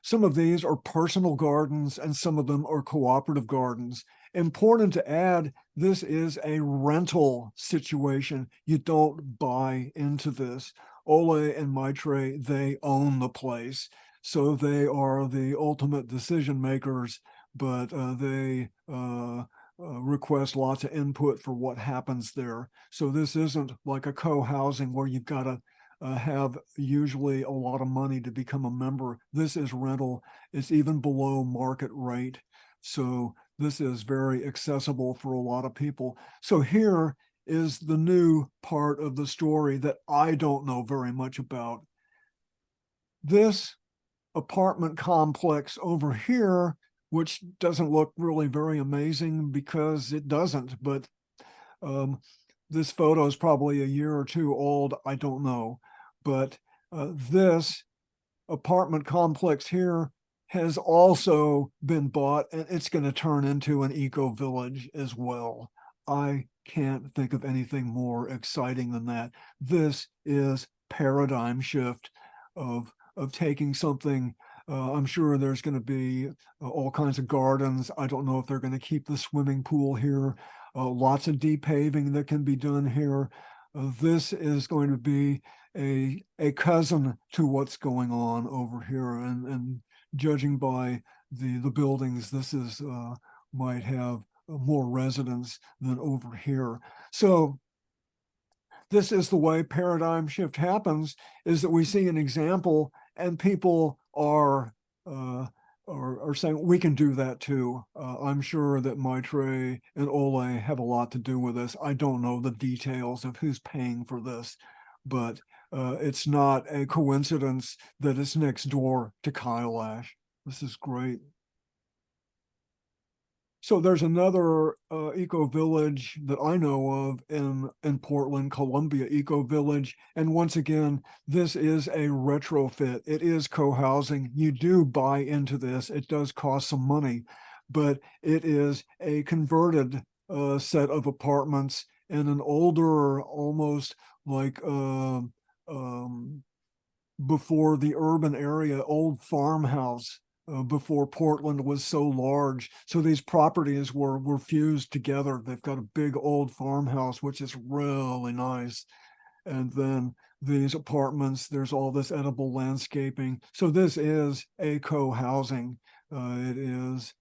some of these are personal gardens and some of them are cooperative gardens. Important to add, this is a rental situation. You don't buy into this. Ole and Maitre, they own the place. So they are the ultimate decision makers, but they request lots of input for what happens there. So this isn't like a co-housing where you've got to have usually a lot of money to become a member. This is rental. It's even below market rate. So this is very accessible for a lot of people. So here is the new part of the story that I don't know very much about. This apartment complex over here, which doesn't look really very amazing because it doesn't, but this photo is probably a year or two old. I don't know. But this apartment complex here has also been bought, and it's going to turn into an eco village as well. I can't think of anything more exciting than that. This is paradigm shift of taking something. I'm sure there's going to be all kinds of gardens. I don't know if they're going to keep the swimming pool here. Lots of deep paving that can be done here. This is going to be a cousin to what's going on over here, and judging by the buildings, this is might have more residents than over here. So this is the way paradigm shift happens, is that we see an example and people are saying we can do that too. I'm sure that Maitre and Ole have a lot to do with this. I don't know the details of who's paying for this, but it's not a coincidence that it's next door to Kailash. This is great. So there's another eco village that I know of in Portland, Columbia Eco Village. And once again, this is a retrofit. It is co-housing. You do buy into this. It does cost some money, but it is a converted set of apartments in an older, almost like before the urban area, old farmhouse before Portland was so large. So these properties were fused together. They've got a big old farmhouse, which is really nice. And then these apartments, there's all this edible landscaping. So this is a co-housing. It is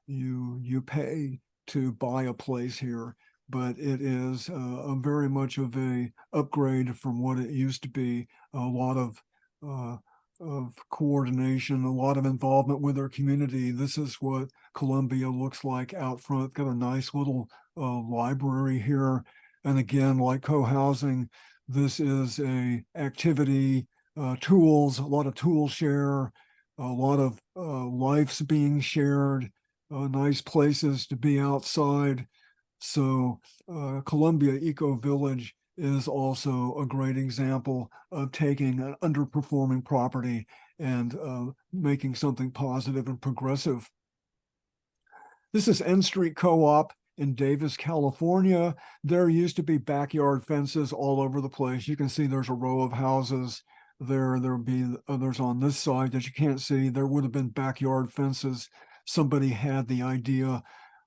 you pay to buy a place here, but it is a very much of a upgrade from what it used to be. A lot of coordination, a lot of involvement with our community. This is what Columbia looks like out front. Got a nice little library here. And again, like co-housing, this is a activity, tools, a lot of tool share, a lot of lives being shared, nice places to be outside. So Columbia Eco Village is also a great example of taking an underperforming property and making something positive and progressive. This is N Street Co-op in Davis, California. There used to be backyard fences all over the place. You can see there's a row of houses there. There'll be others on this side that you can't see. There would have been backyard fences. Somebody had the idea,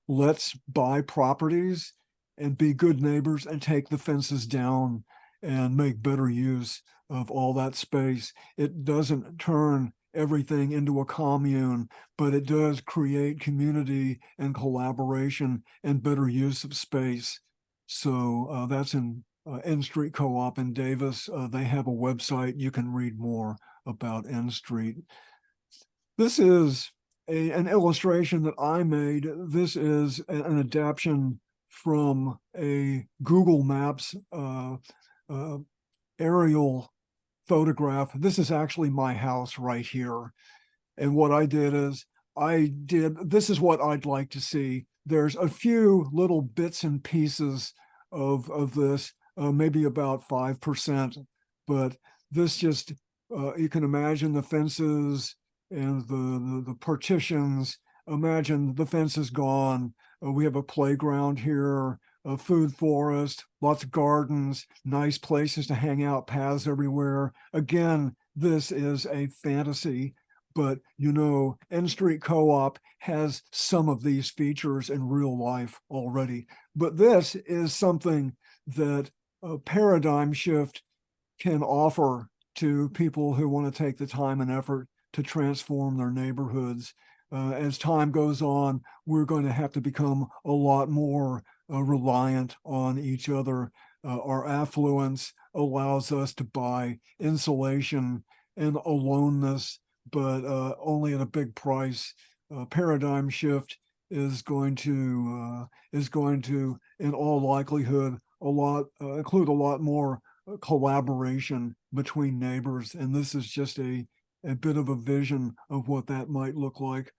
let's buy properties and be good neighbors and take the fences down and make better use of all that space. It doesn't turn everything into a commune, but it does create community and collaboration and better use of space. So that's in N Street Co-op in Davis. They have a website. You can read more about N Street. This is an illustration that I made. This is an adaptation from a Google Maps aerial photograph. This is actually my house right here. And what I did is this is what I'd like to see. There's a few little bits and pieces of this, maybe about 5%, but this just, you can imagine the fences and the partitions. Imagine the fence is gone. We have a playground here, a food forest, lots of gardens, nice places to hang out, paths everywhere. Again, this is a fantasy, but N Street Co-op has some of these features in real life already. But this is something that a paradigm shift can offer to people who want to take the time and effort to transform their neighborhoods. As time goes on, we're going to have to become a lot more reliant on each other. Our affluence allows us to buy insulation and aloneness, but only at a big price. Paradigm shift is going to, in all likelihood, include a lot more collaboration between neighbors, and this is just a bit of a vision of what that might look like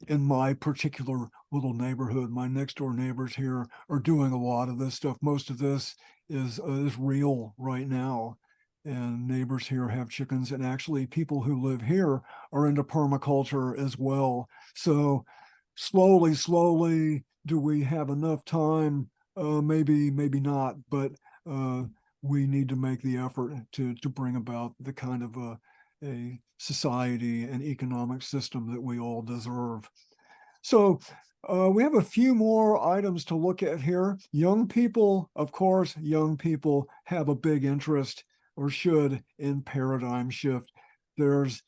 in my particular little neighborhood. My next door neighbors here are doing a lot of this stuff. Most of this is real right now. And neighbors here have chickens, and actually people who live here are into permaculture as well. So slowly, do we have enough time? Maybe not, but we need to make the effort to bring about the kind of a society and economic system that we all deserve. So we have a few more items to look at here. Young people, of course, young people have a big interest, or should, in paradigm shift. There's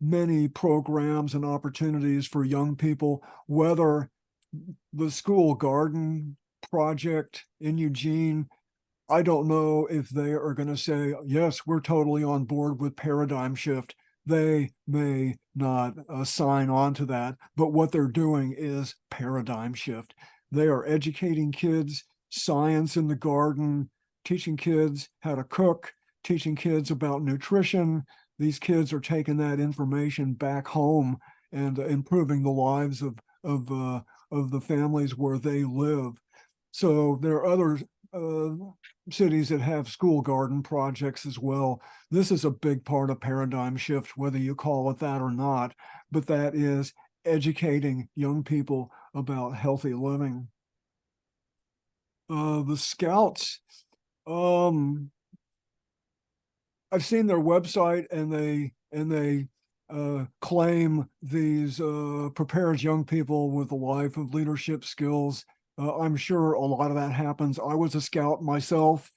many programs and opportunities for young people, whether the school garden project in Eugene, I don't know if they are going to say, yes, we're totally on board with paradigm shift. They may not sign on to that, but what they're doing is paradigm shift. They are educating kids, science in the garden, teaching kids how to cook, teaching kids about nutrition. These kids are taking that information back home and improving the lives of the families where they live. So there are other cities that have school garden projects as well. This is a big part of paradigm shift, whether you call it that or not, but that is educating young people about healthy living. The Scouts, I've seen their website, and they claim these prepares young people with a life of leadership skills. I'm sure a lot of that happens. I was a scout myself.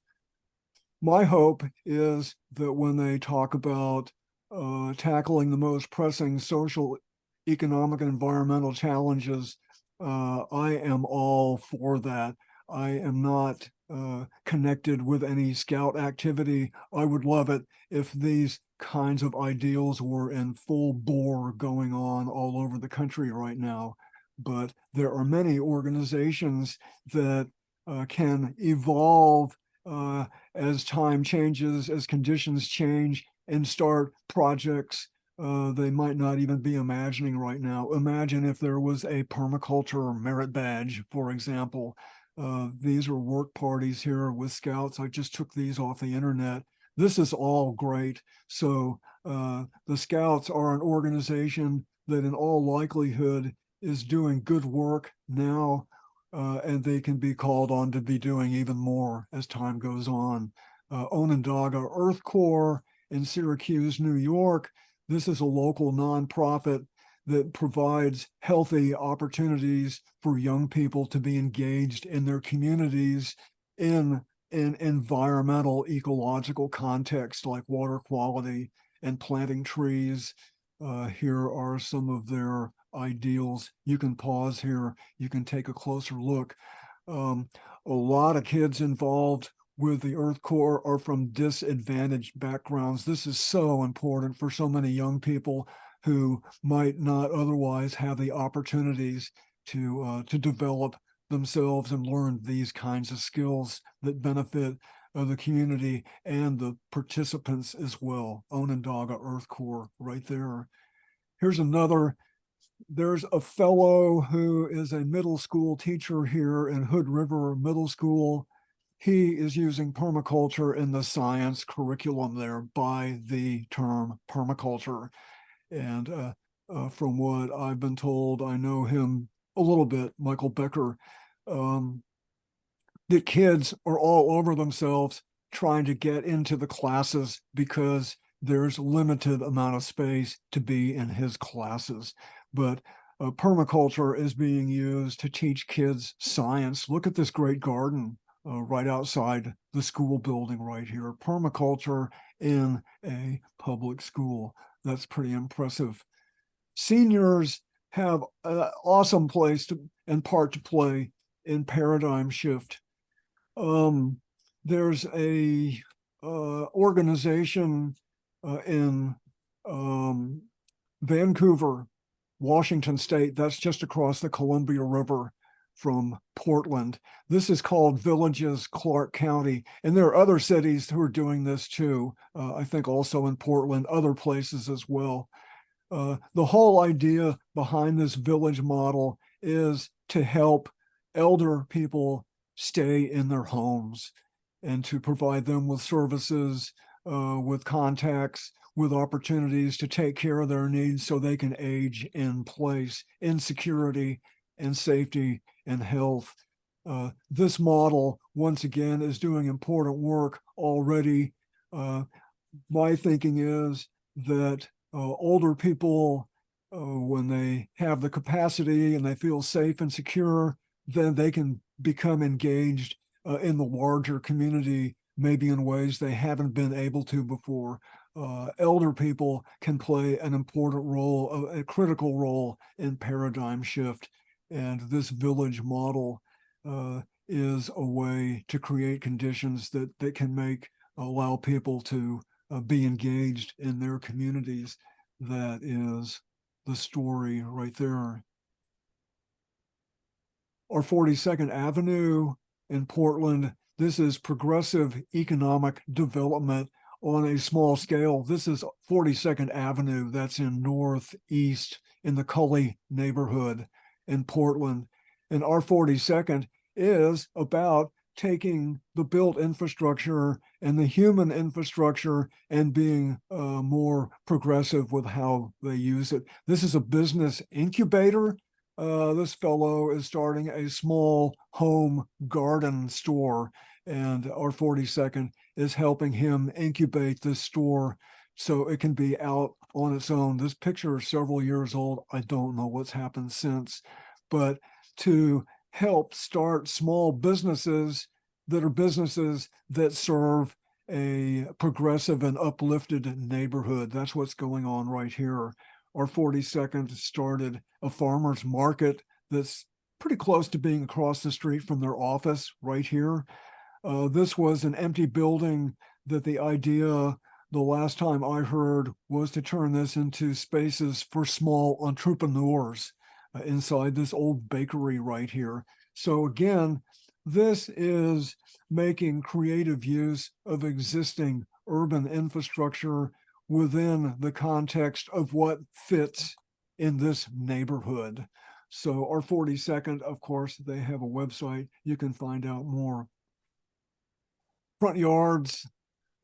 My hope is that when they talk about tackling the most pressing social, economic, and environmental challenges, I am all for that. I am not connected with any scout activity. I would love it if these kinds of ideals were in full bore going on all over the country right now. But there are many organizations that can evolve as time changes, as conditions change, and start projects they might not even be imagining right now. Imagine if there was a permaculture merit badge, for example. These are work parties here with Scouts. I just took these off the internet. This is all great. So the Scouts are an organization that in all likelihood is doing good work now, and they can be called on to be doing even more as time goes on. Onondaga Earth Corps in Syracuse, New York. This is a local nonprofit that provides healthy opportunities for young people to be engaged in their communities in an environmental, ecological context like water quality and planting trees. Here are some of their ideals. You can pause here. You can take a closer look. A lot of kids involved with the Earth Corps are from disadvantaged backgrounds. This is so important for so many young people who might not otherwise have the opportunities to develop themselves and learn these kinds of skills that benefit the community and the participants as well. Onondaga Earth Corps right there. Here's another. There's a fellow who is a middle school teacher here in Hood River Middle School. He is using permaculture in the science curriculum there by the term permaculture. And from what I've been told, I know him a little bit, Michael Becker, the kids are all over themselves trying to get into the classes because there's limited amount of space to be in his classes. But permaculture is being used to teach kids science. Look at this great garden right outside the school building right here. Permaculture in a public school. That's pretty impressive. Seniors have an awesome place and part to play in paradigm shift. There's a organization in Vancouver, Washington State. That's just across the Columbia River from Portland. This is called Villages Clark County. And there are other cities who are doing this too. I think also in Portland, other places as well. The whole idea behind this village model is to help elder people stay in their homes and to provide them with services, with contacts, with opportunities to take care of their needs so they can age in place, in security and safety and health. This model, once again, is doing important work already. My thinking is that older people, when they have the capacity and they feel safe and secure, then they can become engaged in the larger community, maybe in ways they haven't been able to before. Elder people can play an important role, a critical role in paradigm shift. And this village model is a way to create conditions that can allow people to be engaged in their communities. That is the story right there. Or 42nd Avenue in Portland, this is progressive economic development on a small scale. This is 42nd Avenue, that's in Northeast in the Cully neighborhood in Portland. And our 42nd is about taking the built infrastructure and the human infrastructure and being more progressive with how they use it. This is a business incubator. This fellow is starting a small home garden store, and our 42nd is helping him incubate this store so it can be out on its own. This picture is several years old. I don't know what's happened since, but to help start small businesses that are businesses that serve a progressive and uplifted neighborhood. That's what's going on right here. Our 42nd started a farmer's market that's pretty close to being across the street from their office right here. This was an empty building that the idea, the last time I heard, was to turn this into spaces for small entrepreneurs inside this old bakery right here. So again, this is making creative use of existing urban infrastructure within the context of what fits in this neighborhood. So our 42nd, of course, they have a website. You can find out more. Front yards,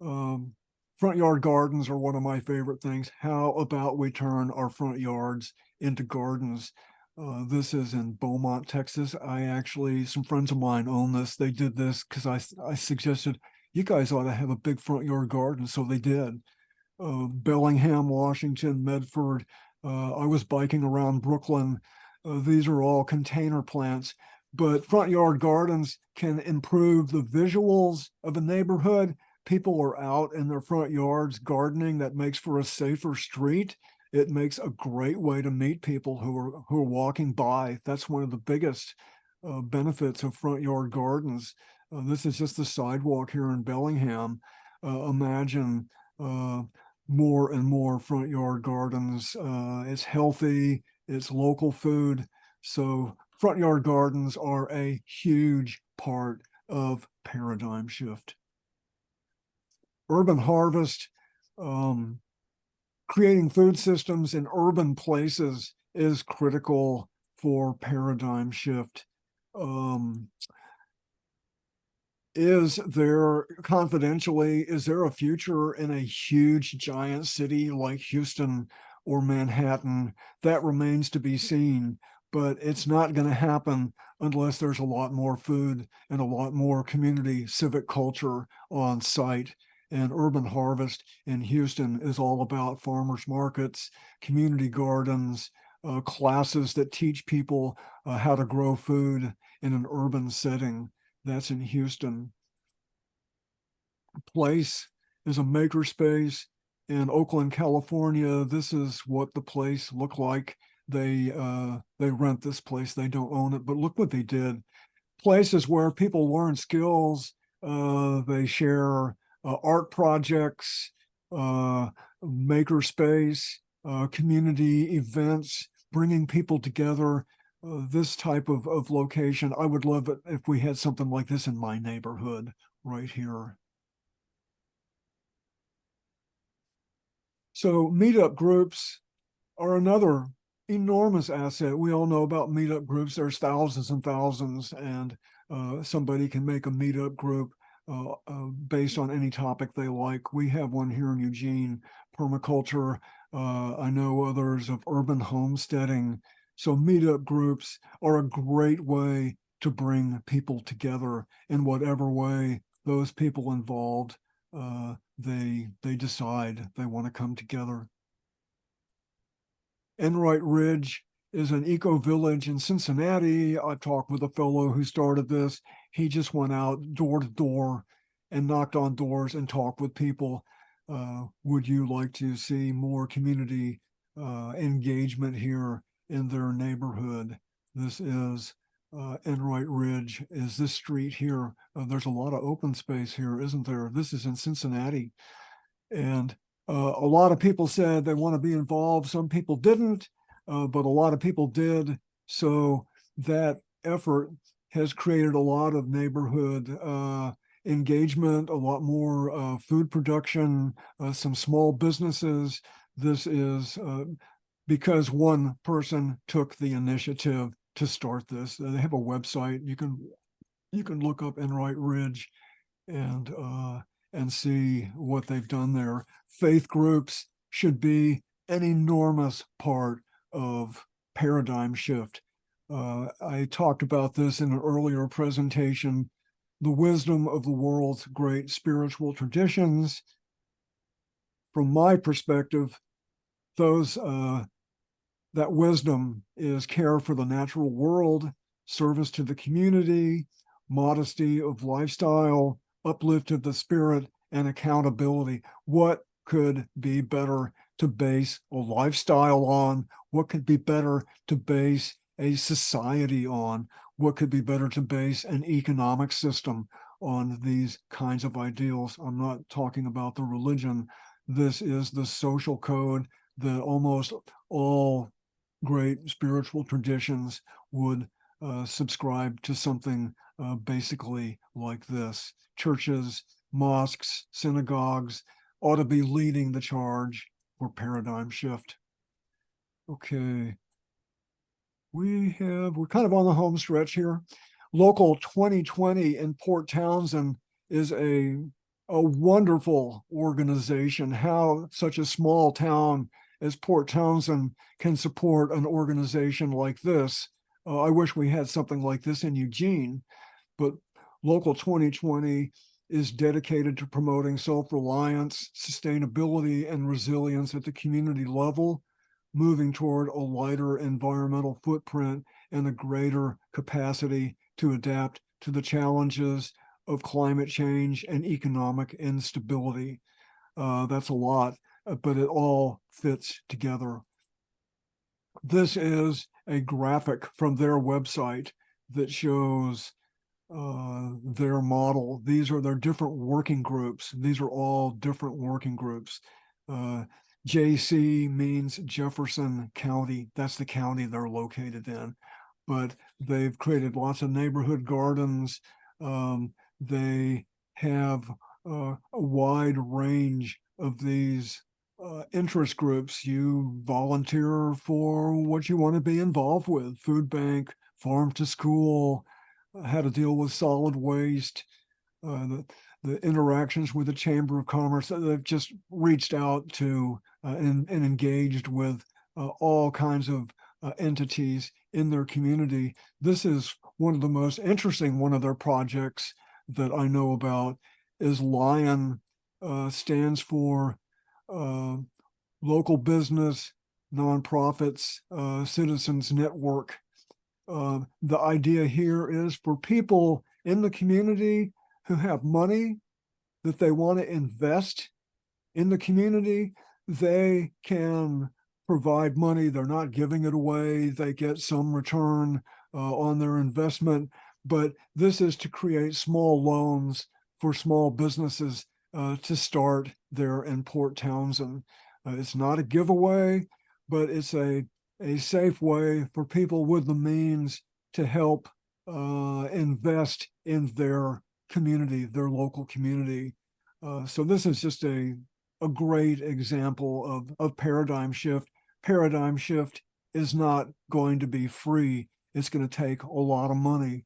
front yard gardens are one of my favorite things. How about we turn our front yards into gardens? This is in Beaumont, Texas. Some friends of mine own this. They did this because I suggested you guys ought to have a big front yard garden. So they did. Bellingham, Washington, Medford. I was biking around Brooklyn. These are all container plants, but front yard gardens can improve the visuals of a neighborhood. People are out in their front yards gardening. That makes for a safer street. It makes a great way to meet people who are walking by. That's one of the biggest benefits of front yard gardens. This is just the sidewalk here in Bellingham. Imagine more and more front yard gardens. It's healthy, it's local food. So front yard gardens are a huge part of paradigm shift. Urban harvest, creating food systems in urban places is critical for paradigm shift. Is there, confidentially, is there a future in a huge giant city like Houston or Manhattan? That remains to be seen, but it's not going to happen unless there's a lot more food and a lot more community civic culture on site. And urban harvest in Houston is all about farmers markets, community gardens, classes that teach people how to grow food in an urban setting. That's in Houston. Place is a makerspace in Oakland, California. This is what the place looked like. They rent this place. They don't own it, but look what they did. Places where people learn skills. They share art projects, makerspace, community events, bringing people together. This type of location. I would love it if we had something like this in my neighborhood right here. So meetup groups are another enormous asset. We all know about meetup groups. There's thousands and thousands, and somebody can make a meetup group based on any topic they like. We have one here in Eugene, permaculture. I know others of urban homesteading. So meetup groups are a great way to bring people together in whatever way those people involved they decide they want to come together. Enright Ridge is an eco village in Cincinnati. I talked with a fellow who started this. He just went out door to door and knocked on doors and talked with people. Would you like to see more community engagement here in their neighborhood? This is Enright Ridge, is this street here. There's a lot of open space here, isn't there? This is in Cincinnati. And a lot of people said they want to be involved. Some people didn't, but a lot of people did. So that effort has created a lot of neighborhood engagement, a lot more food production, some small businesses. This is because one person took the initiative to start this. They have a website. You can look up Enright Ridge and see what they've done there. Faith groups should be an enormous part of paradigm shift. I talked about this in an earlier presentation. The wisdom of the world's great spiritual traditions. From my perspective, those that wisdom is care for the natural world, service to the community, modesty of lifestyle, uplift of the spirit, and accountability. What could be better to base a lifestyle on? What could be better to base a society on? What could be better to base an economic system on these kinds of ideals? I'm not talking about the religion. This is the social code that almost all great spiritual traditions would subscribe to something basically like this. Churches, mosques, synagogues ought to be leading the charge for paradigm shift. Okay. We're kind of on the home stretch here. Local 2020 in Port Townsend is a wonderful organization. How such a small town as Port Townsend can support an organization like this. I wish we had something like this in Eugene, but Local 2020 is dedicated to promoting self-reliance, sustainability, and resilience at the community level, moving toward a lighter environmental footprint and a greater capacity to adapt to the challenges of climate change and economic instability. That's a lot, but it all fits together. This is a graphic from their website that shows their model. These are their different working groups. These are all different working groups. JC means Jefferson County. That's the county they're located in. but they've created lots of neighborhood gardens. They have a wide range of these interest groups. You volunteer for what you want to be involved with: food bank, farm to school, how to deal with solid waste, the interactions with the Chamber of Commerce. They've just reached out to and engaged with all kinds of entities in their community. This is one of the most interesting one of their projects that I know about is Lion, stands for uh, local business, nonprofits, citizens network. The idea here is for people in the community who have money that they want to invest in the community, they can provide money. They're not giving it away. They get some return on their investment. But this is to create small loans for small businesses to start there in Port Townsend. It's not a giveaway, but it's a safe way for people with the means to help invest in their community, their local community. So this is just a great example of paradigm shift. Paradigm shift is not going to be free. It's going to take a lot of money.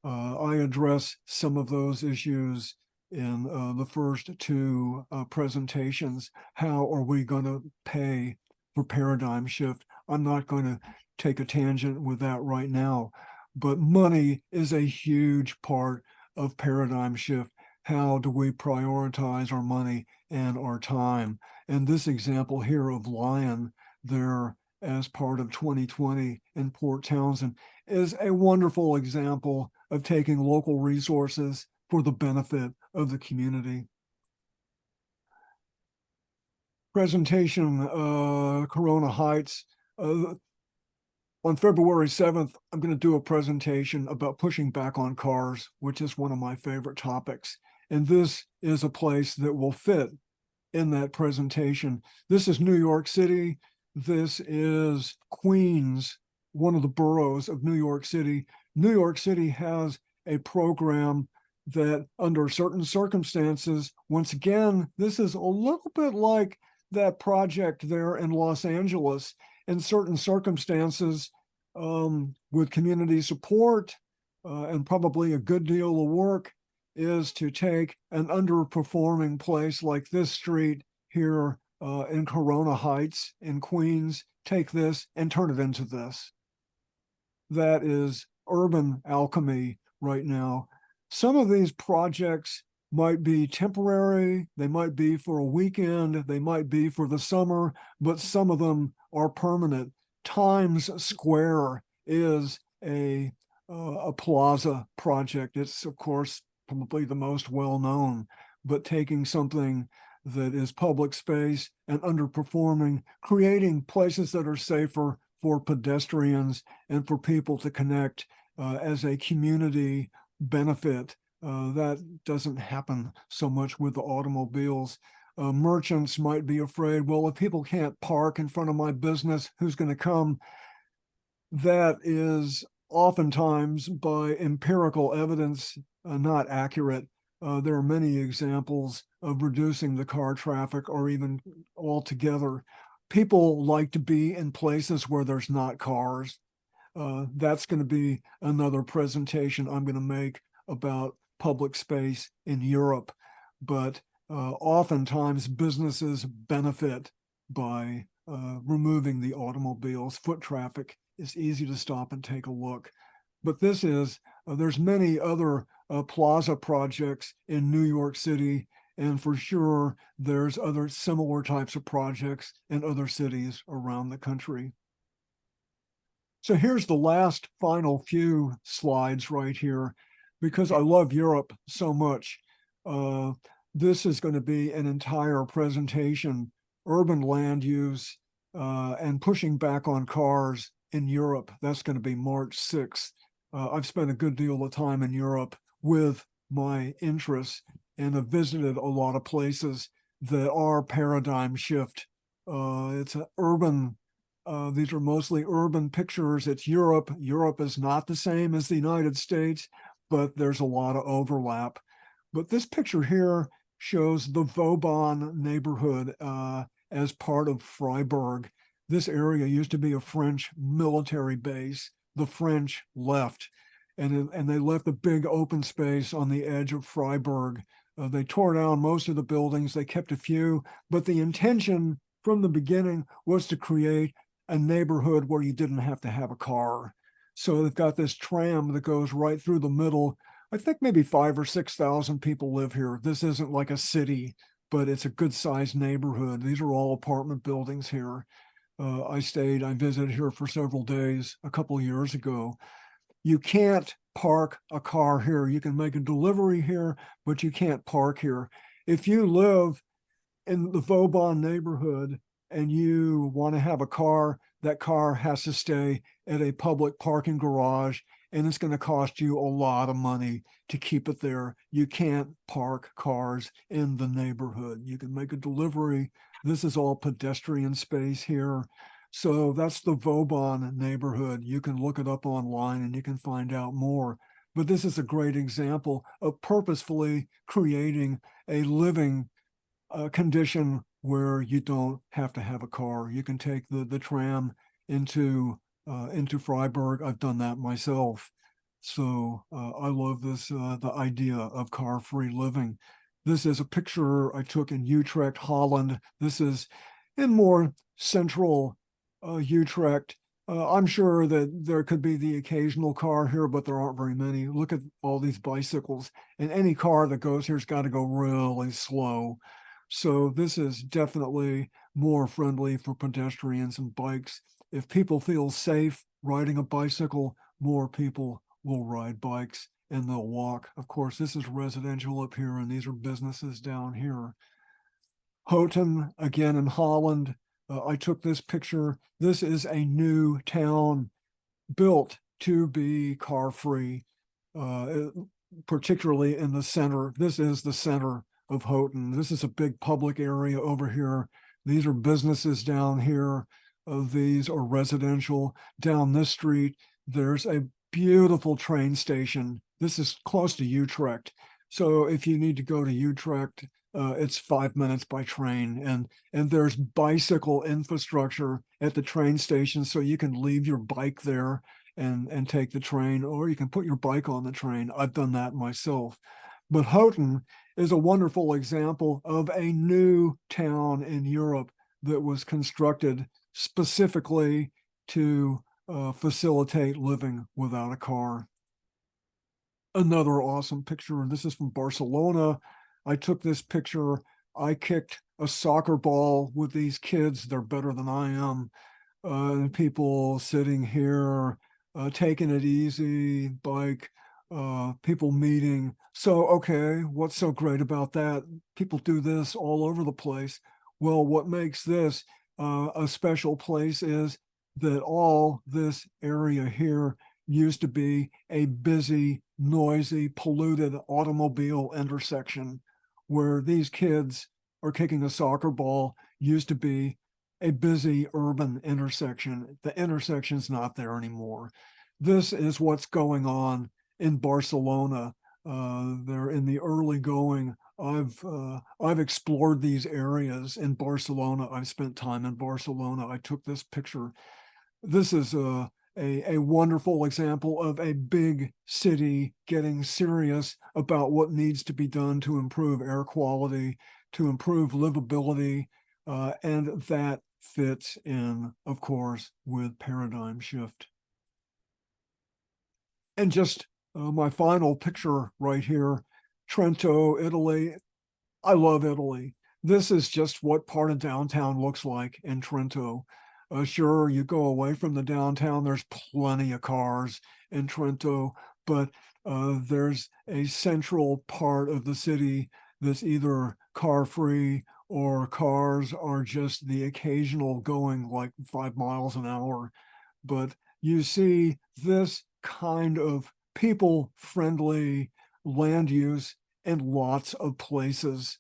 I address some of those issues in the first two presentations. How are we going to pay for paradigm shift? I'm not going to take a tangent with that right now, but money is a huge part of paradigm shift. How do we prioritize our money and our time? And this example here of Lion there as part of 2020 in Port Townsend is a wonderful example of taking local resources for the benefit of the community. Presentation, Corona Heights. On February 7th, I'm going to do a presentation about pushing back on cars, which is one of my favorite topics. And this is a place that will fit in that presentation. This is New York City. This is Queens, one of the boroughs of New York City. New York City has a program that under certain circumstances, once again, this is a little bit like that project there in Los Angeles. In certain circumstances, with community support and probably a good deal of work, is to take an underperforming place like this street here in Corona Heights in Queens, take this and turn it into this. That is urban alchemy right now. Some of these projects might be temporary, they might be for a weekend, they might be for the summer, but some of them are permanent. Times Square is a plaza project. It's, of course, probably the most well-known, but taking something that is public space and underperforming, creating places that are safer for pedestrians and for people to connect as a community benefit. That doesn't happen so much with the automobiles. Merchants might be afraid, well, if people can't park in front of my business, who's going to come? That is oftentimes by empirical evidence not accurate. There are many examples of reducing the car traffic or even altogether. People like to be in places where there's not cars. That's going to be another presentation I'm going to make about public space in Europe. But oftentimes businesses benefit by removing the automobiles. Foot traffic is easy to stop and take a look. But this is, there's many other plaza projects in New York City, and for sure, there's other similar types of projects in other cities around the country. So here's the last final few slides right here, because I love Europe so much. This is going to be an entire presentation, urban land use and pushing back on cars in Europe. That's going to be March 6th. I've spent a good deal of time in Europe with my interests and have visited a lot of places that are paradigm shift. It's an urban These are mostly urban pictures. It's Europe. Europe is not the same as the United States, but there's a lot of overlap. But this picture here shows the Vauban neighborhood as part of Freiburg. This area used to be a French military base. The French left, and they left a big open space on the edge of Freiburg. They tore down most of the buildings. They kept a few, but the intention from the beginning was to create a neighborhood where you didn't have to have a car. So they've got this tram that goes right through the middle. I think maybe 5,000 or 6,000 people live here. This isn't like a city, but it's a good sized neighborhood. These are all apartment buildings here. I visited here for several days a couple of years ago. You can't park a car here. You can make a delivery here, but you can't park here. If you live in the Vauban neighborhood and you want to have a car, that car has to stay at a public parking garage, and it's going to cost you a lot of money to keep it there. You can't park cars in the neighborhood. You can make a delivery. This is all pedestrian space here. So that's the Vauban neighborhood. You can look it up online and you can find out more. But this is a great example of purposefully creating a living condition where you don't have to have a car. You can take the tram into Freiburg. I've done that myself. So I love this, the idea of car-free living. This is a picture I took in Utrecht, Holland. This is in more central Utrecht. I'm sure that there could be the occasional car here, but there aren't very many. Look at all these bicycles, and any car that goes here's got to go really slow. So this is definitely more friendly for pedestrians and bikes. If people feel safe riding a bicycle, more people will ride bikes and they'll walk. Of course, this is residential up here, and these are businesses down here. Houghton, again in Holland. I took this picture. This is a new town built to be car-free, particularly in the center. This is the center of Houghton. This is a big public area over here. These are businesses down here. These are residential. Down this street, there's a beautiful train station. This is close to Utrecht. So if you need to go to Utrecht, it's 5 minutes by train, and there's bicycle infrastructure at the train station, so you can leave your bike there and take the train, or you can put your bike on the train. I've done that myself. But Houghton is a wonderful example of a new town in Europe that was constructed specifically to facilitate living without a car. Another awesome picture, and this is from Barcelona. I took this picture. I kicked a soccer ball with these kids. They're better than I am. People sitting here, taking it easy, bike, people meeting. So, okay, what's so great about that? People do this all over the place. Well, what makes this a special place is that all this area here used to be a busy, noisy, polluted automobile intersection where these kids are kicking a soccer ball. Used to be a busy urban intersection. The intersection's not there anymore. This is what's going on in Barcelona. They're in the early going. I've explored these areas in Barcelona. I've spent time in Barcelona. I took this picture. This is a wonderful example of a big city getting serious about what needs to be done to improve air quality, to improve livability, and that fits in, of course, with paradigm shift. And just my final picture right here, Trento, Italy. I love Italy. This is just what part of downtown looks like in Trento. Sure, you go away from the downtown, there's plenty of cars in Trento, but there's a central part of the city that's either car-free or cars are just the occasional going like 5 miles an hour. But you see this kind of people-friendly land use in lots of places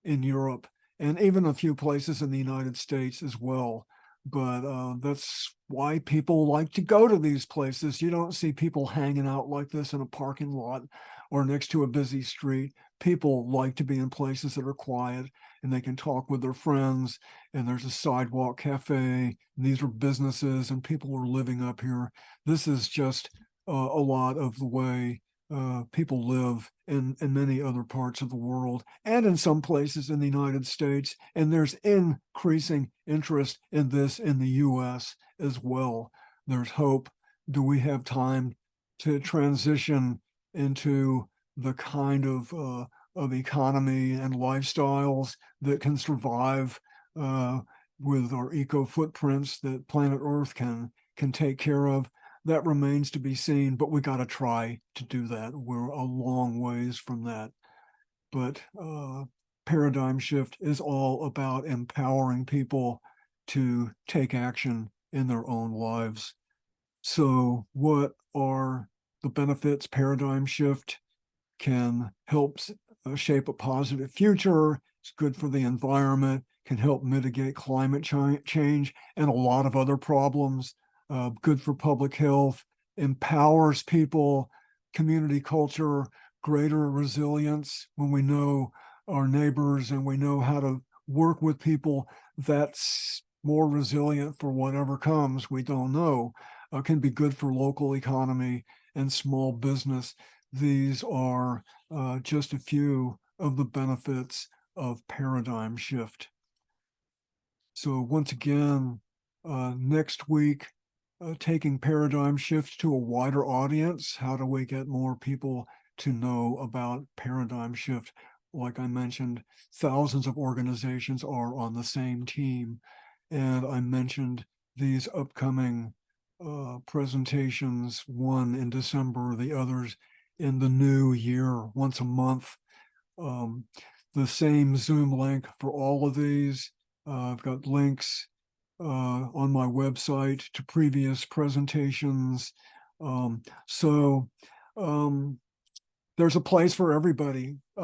in Europe, and even a few places in the United States as well. but that's why people like to go to these places. You don't see people hanging out like this in a parking lot or next to a busy street. People like to be in places that are quiet and they can talk with their friends, and there's a sidewalk cafe, and these are businesses and people are living up here. This is just a lot of the way people live in many other parts of the world and in some places in the United States. And there's increasing interest in this in the US as well. There's hope. Do we have time to transition into the kind of economy and lifestyles that can survive with our eco footprints that planet Earth can take care of? That remains to be seen, but we got to try to do that. We're a long ways from that. But paradigm shift is all about empowering people to take action in their own lives. So, what are the benefits? Paradigm shift can help shape a positive future. It's good for the environment, can help mitigate climate change and a lot of other problems. Good for public health, empowers people, community culture, greater resilience when we know our neighbors and we know how to work with people that's more resilient for whatever comes. We don't know. Can be good for local economy and small business. These are just a few of the benefits of paradigm shift. So once again, next week, taking paradigm shift to a wider audience. How do we get more people to know about paradigm shift? Like I mentioned, thousands of organizations are on the same team. And I mentioned these upcoming presentations, one in December, the others in the new year, once a month. Um, the same Zoom link for all of these. I've got links on my website to previous presentations. So there's a place for everybody.